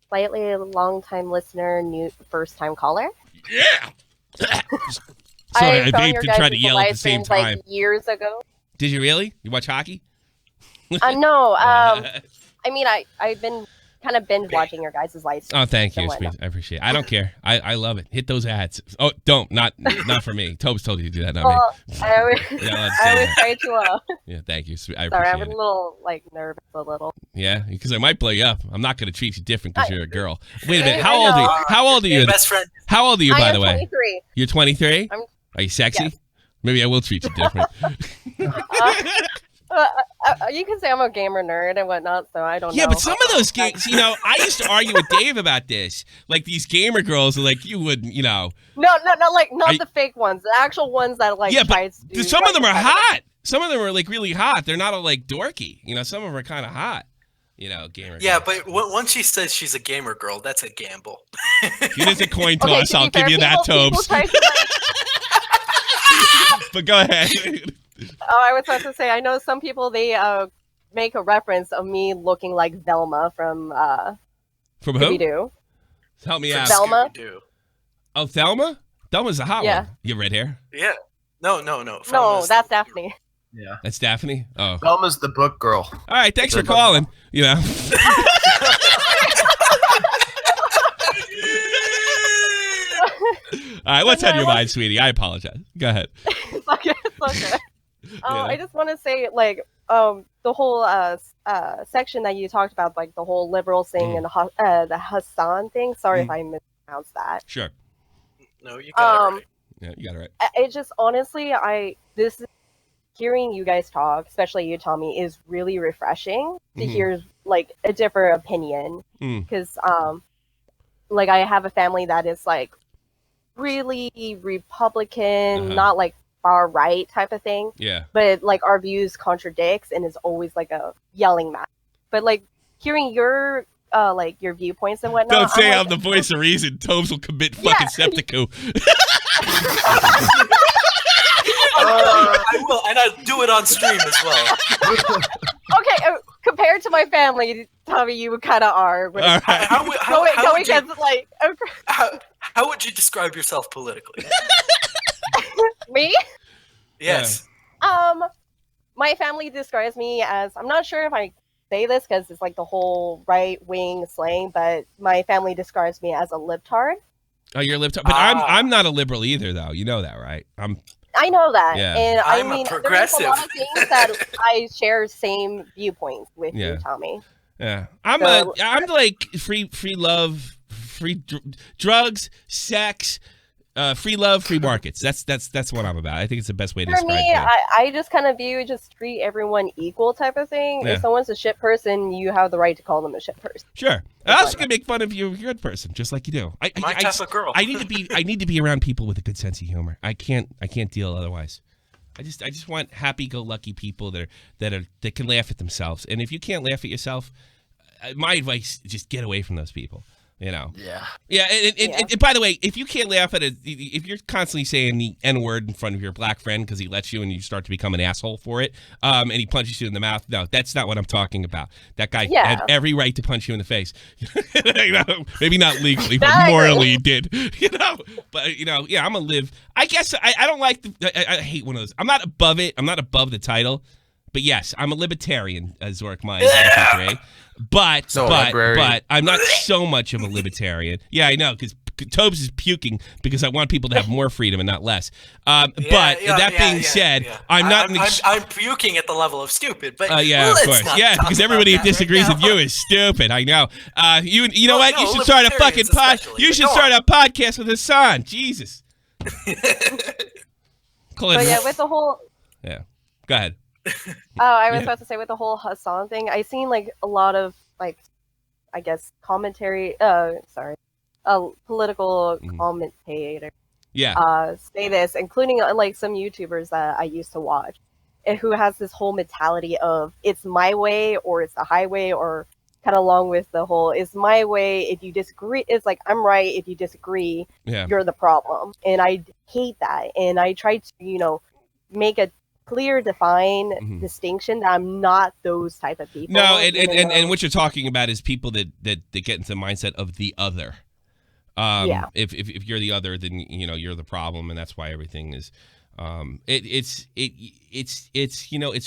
slightly long-time listener, new first-time caller. Yeah. Sorry, I saw vaped your and tried to guys' yell at live the same streams, time. like years ago. Did you really? You watch hockey? No. I mean, I've been kind of binge watching your guys' live streams. Oh, thank you. and whatnot. I appreciate it. I don't care. I love it. Hit those ads. Oh, don't. Not for me. Tobes told you to do that, not Well, me. I always, You're not allowed to I say always that. try to. Yeah, thank you. I Sorry, appreciate I'm a it. little nervous, a little. Yeah, because I might blow you up. I'm not going to treat you different because you're a girl. Wait a minute. I How old are you? know. How old are you? Best friend. How old are you, I by am the way? 23. You're 23? I'm- Are you sexy? Yes. Maybe I will treat you different. You can say I'm a gamer nerd and whatnot, so I don't know. Yeah, but some of those games, I used to argue with Dave about this. Like these gamer girls are like, you wouldn't, No, not the fake ones. The actual ones that yeah, try but to do some of them are right. hot. Some of them are like really hot. They're not all like dorky. Some of them are kind of hot. Gamer. Yeah, girls. but once she says she's a gamer girl, that's a gamble. It is a coin Okay, toss. to be I'll give fair, you that, people Tobes. try to, But go ahead. I was about to say, I know some people, they make a reference of me looking like Velma from From who? Scooby-Doo. Help me out. Velma. Oh, Thelma? Thelma's a hot Yeah. one. You have red hair? Yeah. No. No, that's Daphne. Yeah. That's Daphne? Oh. Velma's the book girl. All right, thanks for The book calling. All right, what's on your mind, sweetie? I apologize. Go ahead. It's okay. Yeah. I just want to say, the whole section that you talked about, like the whole liberal thing and the Hasan thing. Sorry if I mispronounced that. Sure. No, you got it right. Yeah, you got it right. It just honestly, hearing you guys talk, especially you, Tommy, is really refreshing to hear like a different opinion. Because I have a family that is like really Republican, not like far right type of thing. Yeah. But like our views contradicts and is always like a yelling match. But like hearing your like your viewpoints and whatnot. Don't say I'm I'm the voice of reason. Tobes will commit fucking seppuku. I will, and I'll do it on stream as well. Okay, compared to my family, Tommy, you kind of are. But How would you describe yourself politically? Me? Yes. My family describes me as, I'm not sure if I say this because it's like the whole right wing slang, but my family describes me as a libtard. Oh, you're a libtard, but I'm not a liberal either, though. You know that, right? I know that, Yeah. and I'm I mean, a there's progressive. a lot of things that I share same viewpoints with you, Tommy. Yeah, I'm like free love, free drugs, sex, free love, free markets. That's what I'm about. I think it's the best way to For describe me, it. I just kind of view just treat everyone equal type of thing. Yeah. If someone's a shit person, you have the right to call them a shit person. Sure. I also can make fun of you if you're a good person, just like you do. My type of girl. I need to be around people with a good sense of humor. I can't deal otherwise. I just want happy-go-lucky people that can laugh at themselves. And if you can't laugh at yourself, my advice is just get away from those people. You know. Yeah. Yeah. And by the way, if you can't laugh at it, if you're constantly saying the N-word in front of your black friend because he lets you and you start to become an asshole for it, and he punches you in the mouth, no, that's not what I'm talking about. That guy had every right to punch you in the face. You know, maybe not legally, but morally he did. You know. But yeah, I'm gonna live. I guess I don't like. I hate one of those. I'm not above it. I'm not above the title. But yes, I'm a libertarian, as Zork Mine. But I'm not so much of a libertarian. Yeah, I know, because Tobes is puking because I want people to have more freedom and not less. That being said, I'm puking at the level of stupid. But yeah, of course, because everybody who disagrees with you is stupid. I know. You know what? You should start a fucking You should start a podcast with Hasan. Jesus. But yeah, with the whole. Yeah. Go ahead. I was about to say with the whole Hasan thing, I seen like a lot of like, I guess commentary. Political commentator. Yeah. Say this, including like some YouTubers that I used to watch, and who has this whole mentality of it's my way or it's the highway, or kind of along with the whole it's my way. If you disagree, it's like I'm right. If you disagree, you're the problem. And I hate that. And I try to make a clear, define distinction that I'm not those type of people. No, and what you're talking about is people that get into the mindset of the other. If you're the other, then you're the problem, and that's why everything is. It's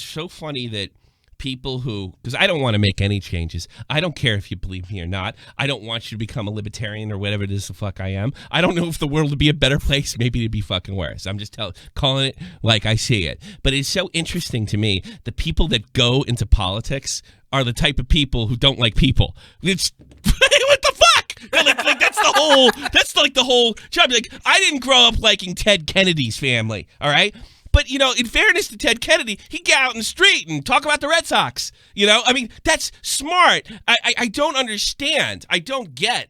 so funny that people because I don't want to make any changes. I don't care if you believe me or not. I don't want you to become a libertarian or whatever it is the fuck I am. I don't know if the world would be a better place. Maybe it'd be fucking worse. I'm just calling it like I see it. But it's so interesting to me. The people that go into politics are the type of people who don't like people. It's what the fuck? Like that's like the whole job. Like, I didn't grow up liking Ted Kennedy's family. All right. But, in fairness to Ted Kennedy, he'd get out in the street and talk about the Red Sox. I mean, that's smart. I don't understand. I don't get.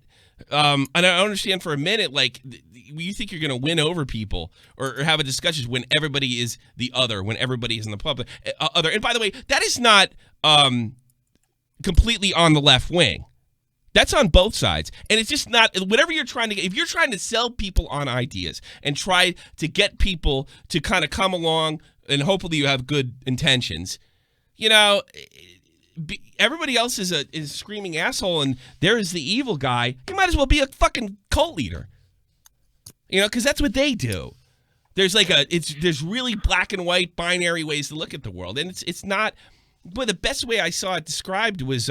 And I don't understand for a minute, like, you think you're going to win over people or have a discussion when everybody is the other, when everybody is in the public other. And by the way, that is not completely on the left wing. That's on both sides. And it's just not, whatever you're trying to get, if you're trying to sell people on ideas and try to get people to kind of come along and hopefully you have good intentions, everybody else is a screaming asshole and there is the evil guy. You might as well be a fucking cult leader. Because that's what they do. There's there's really black and white binary ways to look at the world. And it's not, but the best way I saw it described was,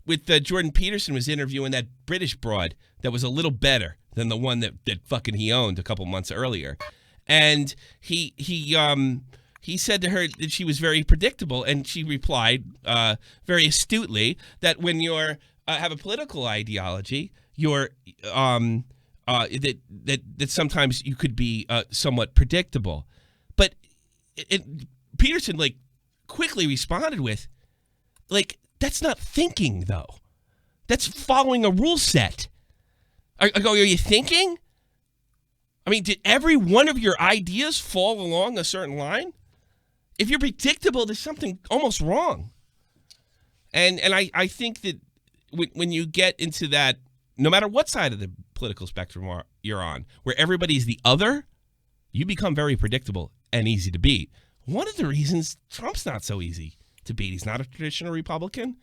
with Jordan Peterson was interviewing that British broad that was a little better than the one that fucking he owned a couple months earlier. And he said to her that she was very predictable, and she replied very astutely that when you're have a political ideology, you're that sometimes you could be somewhat predictable. But Peterson quickly responded with that's not thinking, though. That's following a rule set. Are you thinking? I mean, did every one of your ideas fall along a certain line? If you're predictable, there's something almost wrong. And I think that when you get into that, no matter what side of the political spectrum you're on, where everybody's the other, you become very predictable and easy to beat. One of the reasons Trump's not so easy to beat, he's not a traditional Republican.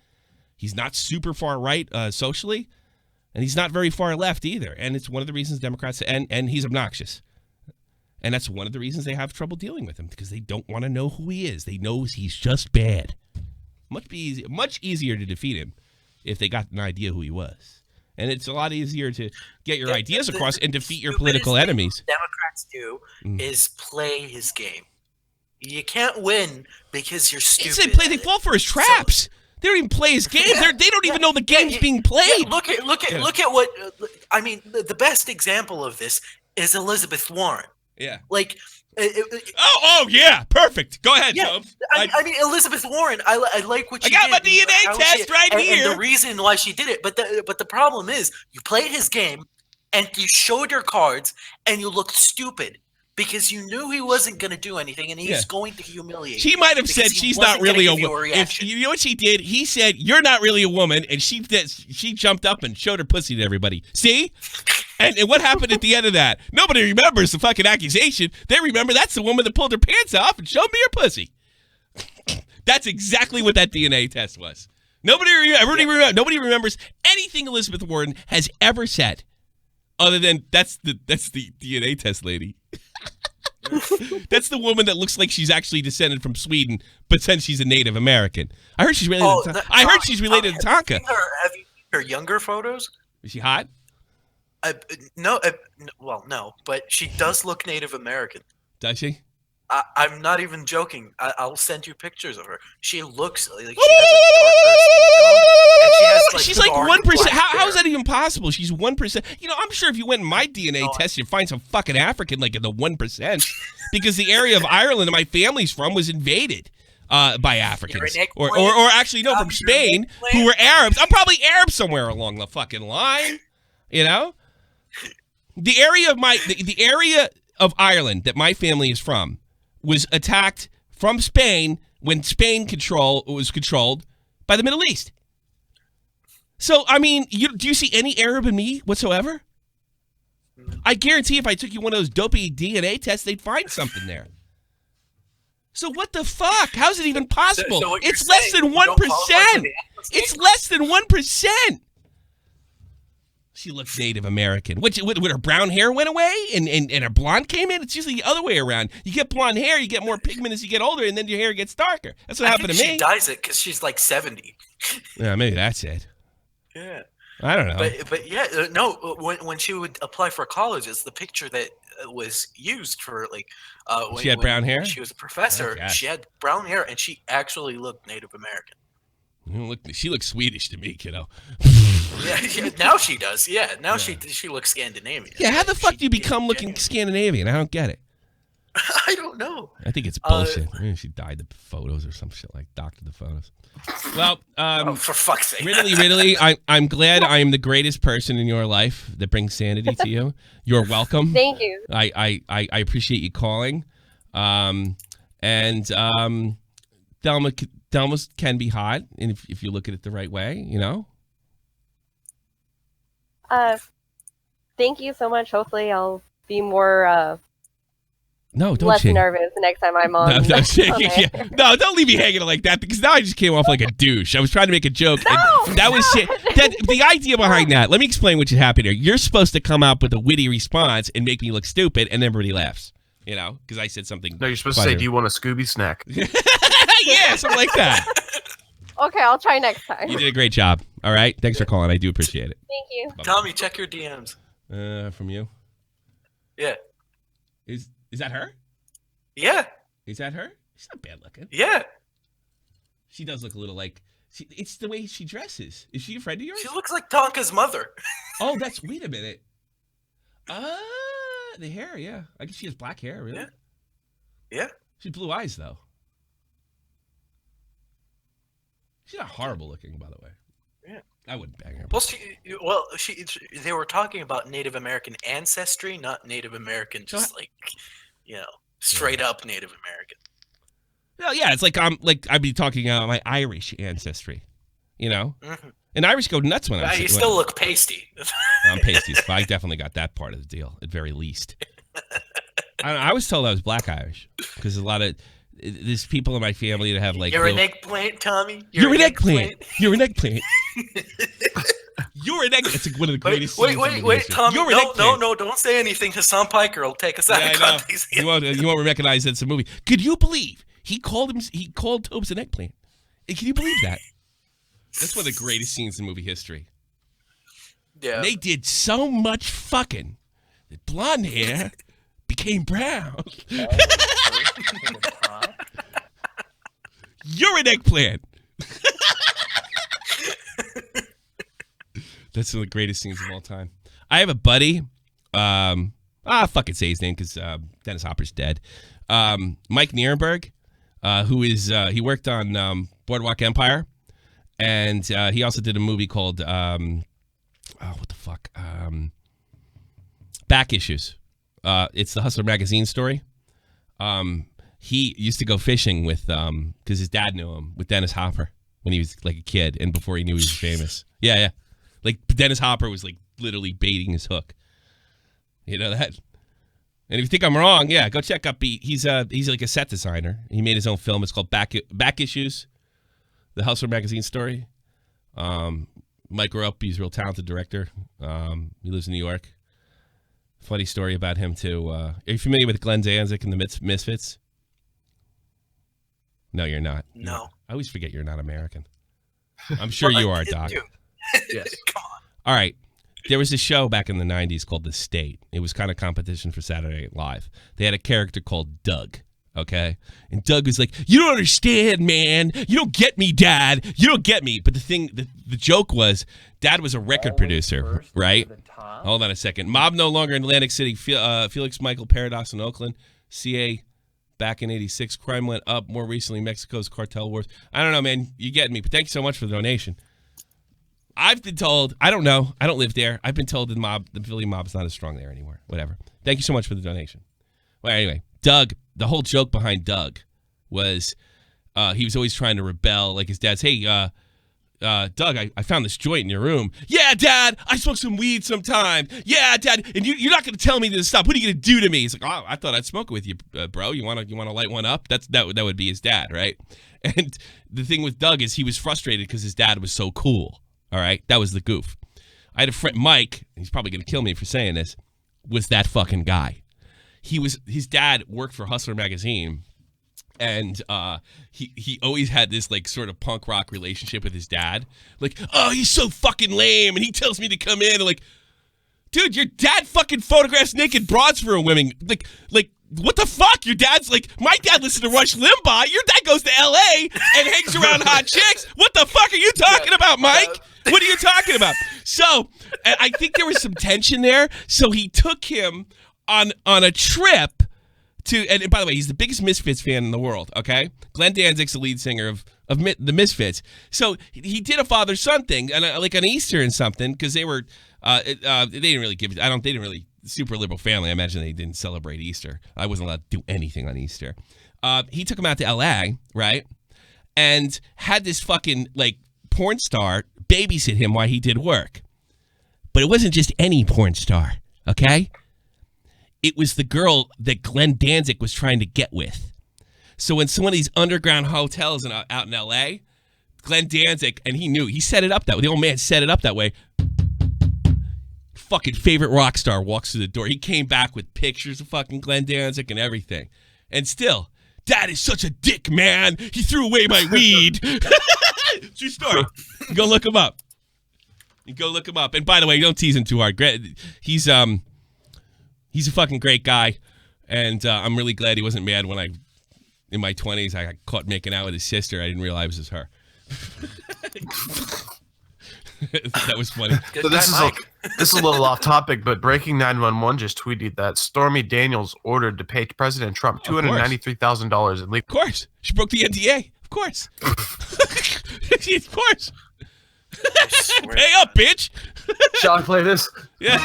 He's not super far right socially, and he's not very far left either. And it's one of the reasons Democrats, and he's obnoxious. And that's one of the reasons they have trouble dealing with him, because they don't want to know who he is. They know he's just bad. Much easier to defeat him if they got an idea who he was. And it's a lot easier to get your ideas across and defeat your political enemies. Democrats do is play his game. You can't win because you're stupid. They fall for his traps. They don't even play his game. They don't even know the game's being played. Look at what I mean. The best example of this is Elizabeth Warren. Yeah. Like. Oh yeah, perfect. Go ahead, Tobes. I mean, Elizabeth Warren. I like what she did. I got my DNA test right here. And the reason why she did it, but the problem is, you played his game, and you showed your cards, and you looked stupid. Because you knew he wasn't going to do anything, and he's going to humiliate you. She might have said she's not really a woman. You know what she did? He said, "You're not really a woman," and she jumped up and showed her pussy to everybody. See? And what happened at the end of that? Nobody remembers the fucking accusation. They remember that's the woman that pulled her pants off and showed me her pussy. That's exactly what that DNA test was. Nobody remembers anything Elizabeth Warren has ever said, other than that's the DNA test lady. That's the woman that looks like she's actually descended from Sweden, but says she's a Native American. I heard she's related. I heard she's related to Tonka. Have you seen her younger photos? Is she hot? No, but she does look Native American. Does she? I'm not even joking. I'll send you pictures of her. She looks like she has a darker skin tone, and she's like 1%. How is that even possible? She's 1%. You know, I'm sure if you went in my DNA test, you'd find some fucking African like in the 1%, because the area of Ireland that my family's from was invaded by Africans, or actually no, from Spain, who were Arabs. I'm probably Arab somewhere along the fucking line. You know, the area of Ireland that my family is from was attacked from Spain when Spain was controlled by the Middle East. So, I mean, do you see any Arab in me whatsoever? I guarantee if I took you one of those dopey DNA tests, they'd find something there. So what the fuck? How is it even possible? It's less than 1%. It's less than 1%. She looks Native American. When her brown hair went away and her blonde came in, it's usually the other way around. You get blonde hair, you get more pigment as you get older, and then your hair gets darker. That's what happened to me. She dyes it because she's like 70. Yeah, maybe that's it. Yeah. I don't know. But yeah, no, when she would apply for colleges, the picture that was used for she had brown hair? When she was a professor, she had brown hair, and she actually looked Native American. She looks Swedish to me, kiddo. Yeah, now she does. Yeah, now she looks Scandinavian. Yeah, how the fuck do you become looking Scandinavian? I don't get it. I don't know. I think it's bullshit. Maybe she dyed the photos or some shit, like doctored the photos. Well, for fuck's sake. Really, I'm glad I am the greatest person in your life that brings sanity to you. You're welcome. Thank you. I appreciate you calling. Thelma can be hot, and if you look at it the right way, you know. Thank you so much. Hopefully, I'll be more less nervous the next time I'm on. No, don't leave me hanging like that, because now I just came off like a douche. I was trying to make a joke. And that was shit. The idea behind that. Let me explain what should happen here. You're supposed to come up with a witty response and make me look stupid, and everybody laughs. You know, because I said something. No, you're supposed to say, "Do you want a Scooby snack?" Yeah, something like that. Okay, I'll try next time. You did a great job. All right, thanks for calling. I do appreciate it. Thank you. Bye-bye. Tommy, check your DMs. From you? Yeah. Is that her? Yeah. Is that her? She's not bad looking. Yeah. She does look a little like. It's the way she dresses. Is she a friend of yours? She looks like Tonka's mother. Oh, wait a minute. The hair, yeah. I guess she has black hair, really. Yeah. She has blue eyes, though. She's not horrible looking, by the way. Yeah. I wouldn't bang her. They were talking about Native American ancestry, not Native American, just straight up Native American. Well, yeah, it's like I'd be talking about my Irish ancestry, And Irish go nuts when I. You still look pasty. I'm pasty. So I definitely got that part of the deal, at very least. I was told I was Black Irish because a lot of there's people in my family that have like. You're an eggplant, Tommy. You're an eggplant. You're an eggplant. You're an eggplant. It's like one of the greatest. Wait, Tommy. No, don't say anything. Hasan Piker will take us out of context. You won't recognize it's a movie. Could you believe he called Tobes an eggplant? Can you believe that? That's one of the greatest scenes in movie history. Yeah. And they did so much fucking that blonde hair became brown. You're an eggplant. That's one of the greatest scenes of all time. I have a buddy. Fucking say his name because Dennis Hopper's dead. Mike Nierenberg, who is he worked on Boardwalk Empire, and he also did a movie called what the fuck? Back Issues. It's the Hustler magazine story. He used to go fishing with because his dad knew him with Dennis Hopper when he was like a kid and before he knew he was famous. Yeah. Like Dennis Hopper was like literally baiting his hook. You know that? And if you think I'm wrong, yeah, go check up. He's like a set designer. He made his own film. It's called Back Issues, the Hustler magazine story. Mike grew up. He's a real talented director. He lives in New York. Funny story about him too. Are you familiar with Glenn Danzig and the Misfits? No, you're not. No. I always forget you're not American. I'm sure you are, Doc. Yes. Come on. All right. There was a show back in the 90s called The State. It was kind of competition for Saturday Night Live. They had a character called Doug, okay? And Doug was like, you don't understand, man. You don't get me, Dad. You don't get me. But the joke was, Dad was a record producer, right? Hold on a second. Mob no longer in Atlantic City. Felix Michael Paradox in Oakland. CA back in 86. Crime went up. More recently, Mexico's cartel wars. I don't know, man. You get me. But thank you so much for the donation. I've been told, I don't know, I don't live there. I've been told the Philly mob's not as strong there anymore. Whatever. Thank you so much for the donation. Well, anyway, Doug, the whole joke behind Doug was he was always trying to rebel. Like his dad's, hey, Doug, I found this joint in your room. Yeah, Dad, I smoke some weed sometime. Yeah, Dad, and you're not going to tell me to stop. What are you going to do to me? He's like, oh, I thought I'd smoke it with you, bro. You want to light one up? That would be his dad, right? And the thing with Doug is he was frustrated because his dad was so cool. All right, that was the goof. I had a friend, Mike, he's probably going to kill me for saying this, was that fucking guy. His dad worked for Hustler magazine, and he always had this like sort of punk rock relationship with his dad. Like, oh, he's so fucking lame, and he tells me to come in, and like, dude, your dad fucking photographs naked broads for a woman. Like, what the fuck? Your dad's like, my dad listened to Rush Limbaugh. Your dad goes to L.A. and hangs around hot chicks. What the fuck are you talking about, Mike? What are you talking about? So, I think there was some tension there. So he took him on a trip to, and by the way, he's the biggest Misfits fan in the world, okay? Glenn Danzig's the lead singer of the Misfits. So he did a father-son thing, and like on Easter and something, because they were, they didn't really give, they didn't really, super liberal family. I imagine they didn't celebrate Easter. I wasn't allowed to do anything on Easter. He took him out to L.A., right? And had this fucking, like, porn star babysit him while he did work. But it wasn't just any porn star, okay? It was the girl that Glenn Danzig was trying to get with. So in some of these underground hotels out in L.A., Glenn Danzig, and he set it up that way. The old man set it up that way. Fucking favorite rock star walks through the door. He came back with pictures of fucking Glenn Danzig and everything. And still, Dad is such a dick, man. He threw away my weed. True story. Go look him up. And by the way, don't tease him too hard. He's a fucking great guy. And I'm really glad he wasn't mad when in my 20s, I got caught making out with his sister. I didn't realize it was her. That was funny. So this is a little off topic, but Breaking 911 just tweeted that Stormy Daniels ordered to pay President Trump $293,000 in legal. Of course, she broke the NDA. Of course, of course. Pay up, bitch. Shall I play this? Yeah.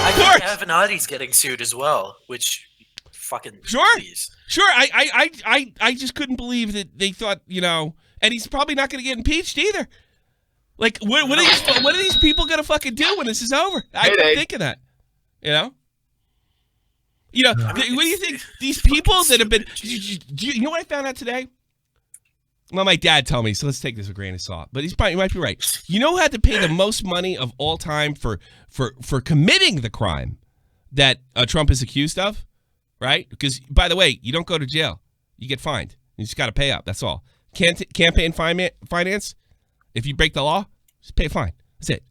I think Avenatti's getting sued as well, which fucking please. Sure. I just couldn't believe that they thought, and he's probably not going to get impeached either. Like, what are these people going to fucking do when this is over? I'm thinking that, what do you think? These people that have been, you know what I found out today? Well, my dad told me, so let's take this with a grain of salt. But he might be right. You know who had to pay the most money of all time for committing the crime that Trump is accused of? Right? Because, by the way, you don't go to jail. You get fined. You just got to pay up. That's all. Campaign finance, if you break the law, just pay a fine. That's it.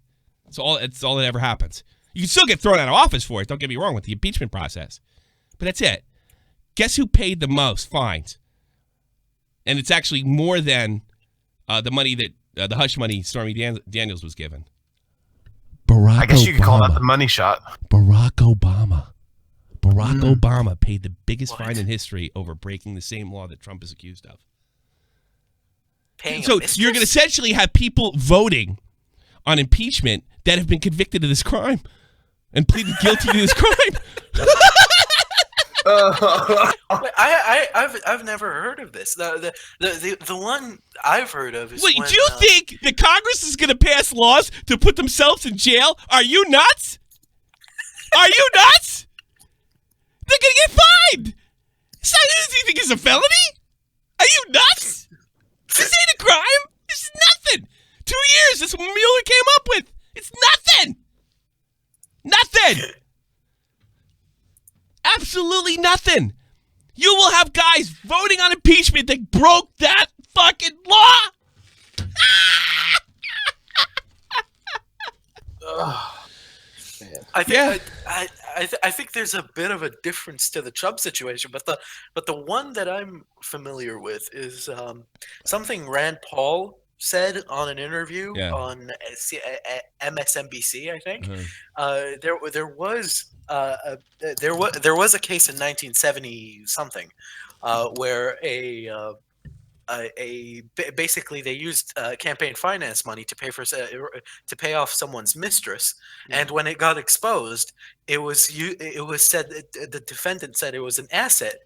It's all that ever happens. You can still get thrown out of office for it. Don't get me wrong with the impeachment process. But that's it. Guess who paid the most fines? And it's actually more than the money that the hush money Stormy Daniels was given. I guess you could call that the money shot. Barack Obama paid the biggest fine in history over breaking the same law that Trump is accused of. So you're going to essentially have people voting on impeachment that have been convicted of this crime and pleaded guilty to this crime. I've never heard of this. The one I've heard of is. Wait, do you think the Congress is going to pass laws to put themselves in jail? Are you nuts? Are you nuts? They're going to get fined. Do you think it's a felony? Are you nuts? This ain't a crime. This is nothing. 2 years. That's what Mueller came up with. It's nothing. Nothing. Absolutely nothing. You will have guys voting on impeachment that broke that fucking law. I think there's a bit of a difference to the Trump situation, but the one that I'm familiar with is something Rand Paul said on an interview on MSNBC, I think. There was a case in 1970 something where basically they used campaign finance money to pay off someone's mistress, and when it got exposed, it was said that the defendant said it was an asset.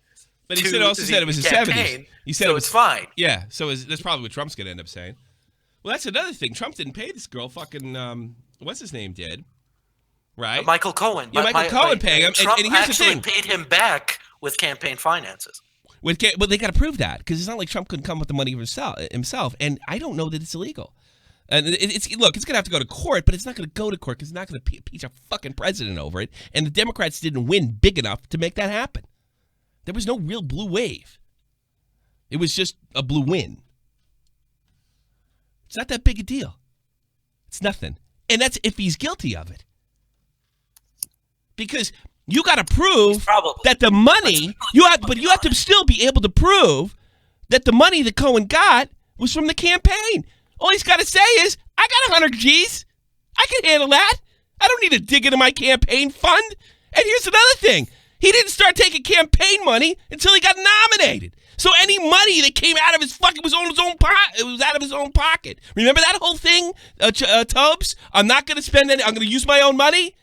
But he also said it was the 70s. He said so it's fine. Yeah, so that's probably what Trump's going to end up saying. Well, that's another thing. Trump didn't pay this girl. Fucking what's his name did, right? Michael Cohen. Yeah, Michael Cohen paying him. Trump and here's actually the thing. paid him back with campaign finances. But they got to prove that, because it's not like Trump couldn't come with the money himself. And I don't know that it's illegal. And it's going to have to go to court, but it's not going to go to court because it's not going to impeach a fucking president over it. And the Democrats didn't win big enough to make that happen. There was no real blue wave. It was just a blue win. It's not that big a deal. It's nothing. And that's if he's guilty of it. Because you got to prove that the money, you have to still be able to prove that the money that Cohen got was from the campaign. All he's got to say is, I got 100 G's. I can handle that. I don't need to dig into my campaign fund. And here's another thing. He didn't start taking campaign money until he got nominated. So any money that came out of his it was out of his own pocket. Remember that whole thing, Tobes? I'm not going to spend any. I'm going to use my own money.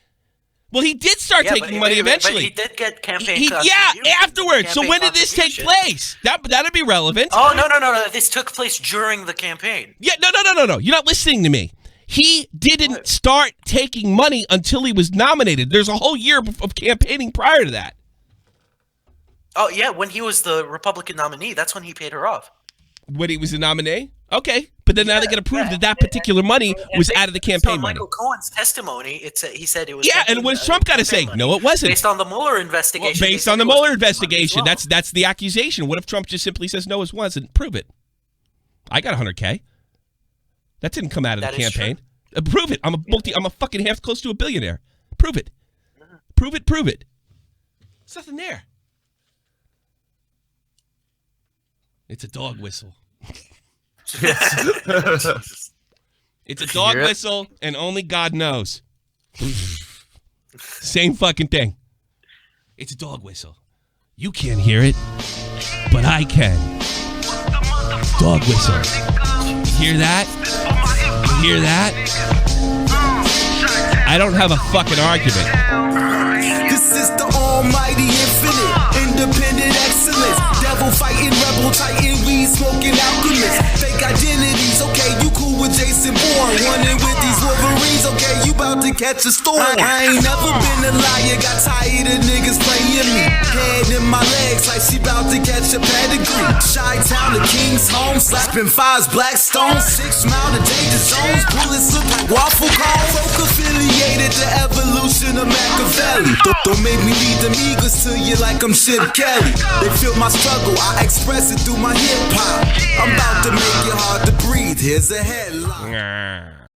Well, he did start taking money eventually. But he did get campaign afterwards. So when did this take place? That'd be relevant. Oh, no. This took place during the campaign. Yeah, no. You're not listening to me. He didn't start taking money until he was nominated. There's a whole year of campaigning prior to that. Oh, yeah, when he was the Republican nominee, that's when he paid her off. When he was the nominee? Okay. But then now they're going to prove that particular money was out of the campaign money. Michael Cohen's testimony, he said it was... Yeah, and what does Trump got to say? No, it wasn't. Based on the Mueller investigation. Well, based on the Mueller investigation. Well. That's the accusation. What if Trump just simply says no, it wasn't? Prove it. I got 100K. That didn't come out of the campaign. Prove it. I'm a fucking half close to a billionaire. Prove it. Prove it. There's nothing there. It's a dog whistle. It's a dog whistle, and only God knows. Same fucking thing. It's a dog whistle. You can't hear it, but I can. Dog whistle. hear that? You hear that? I don't have a fucking argument. This is the almighty infinite, independent excellence. Devil fighting, rebel titan, weed smoking alchemist. Fake identities, okay, you cool with Jason Bourne. Running with these Wolverines, okay, you about to catch a storm. I ain't never been a liar, got tired of niggas playing me. Head in my legs like she about to catch a pedigree. Chi-town, the king's home, slapping fives, black stones. 6 mile to danger zones, bullets look like waffle cones. Folk affiliated, the evolution of Machiavelli. Don't make me lead them eagles to you like I'm Chip Kelly. They feel my struggle, I express it through my hip hop. I'm about to make it hard to breathe, here's a headline.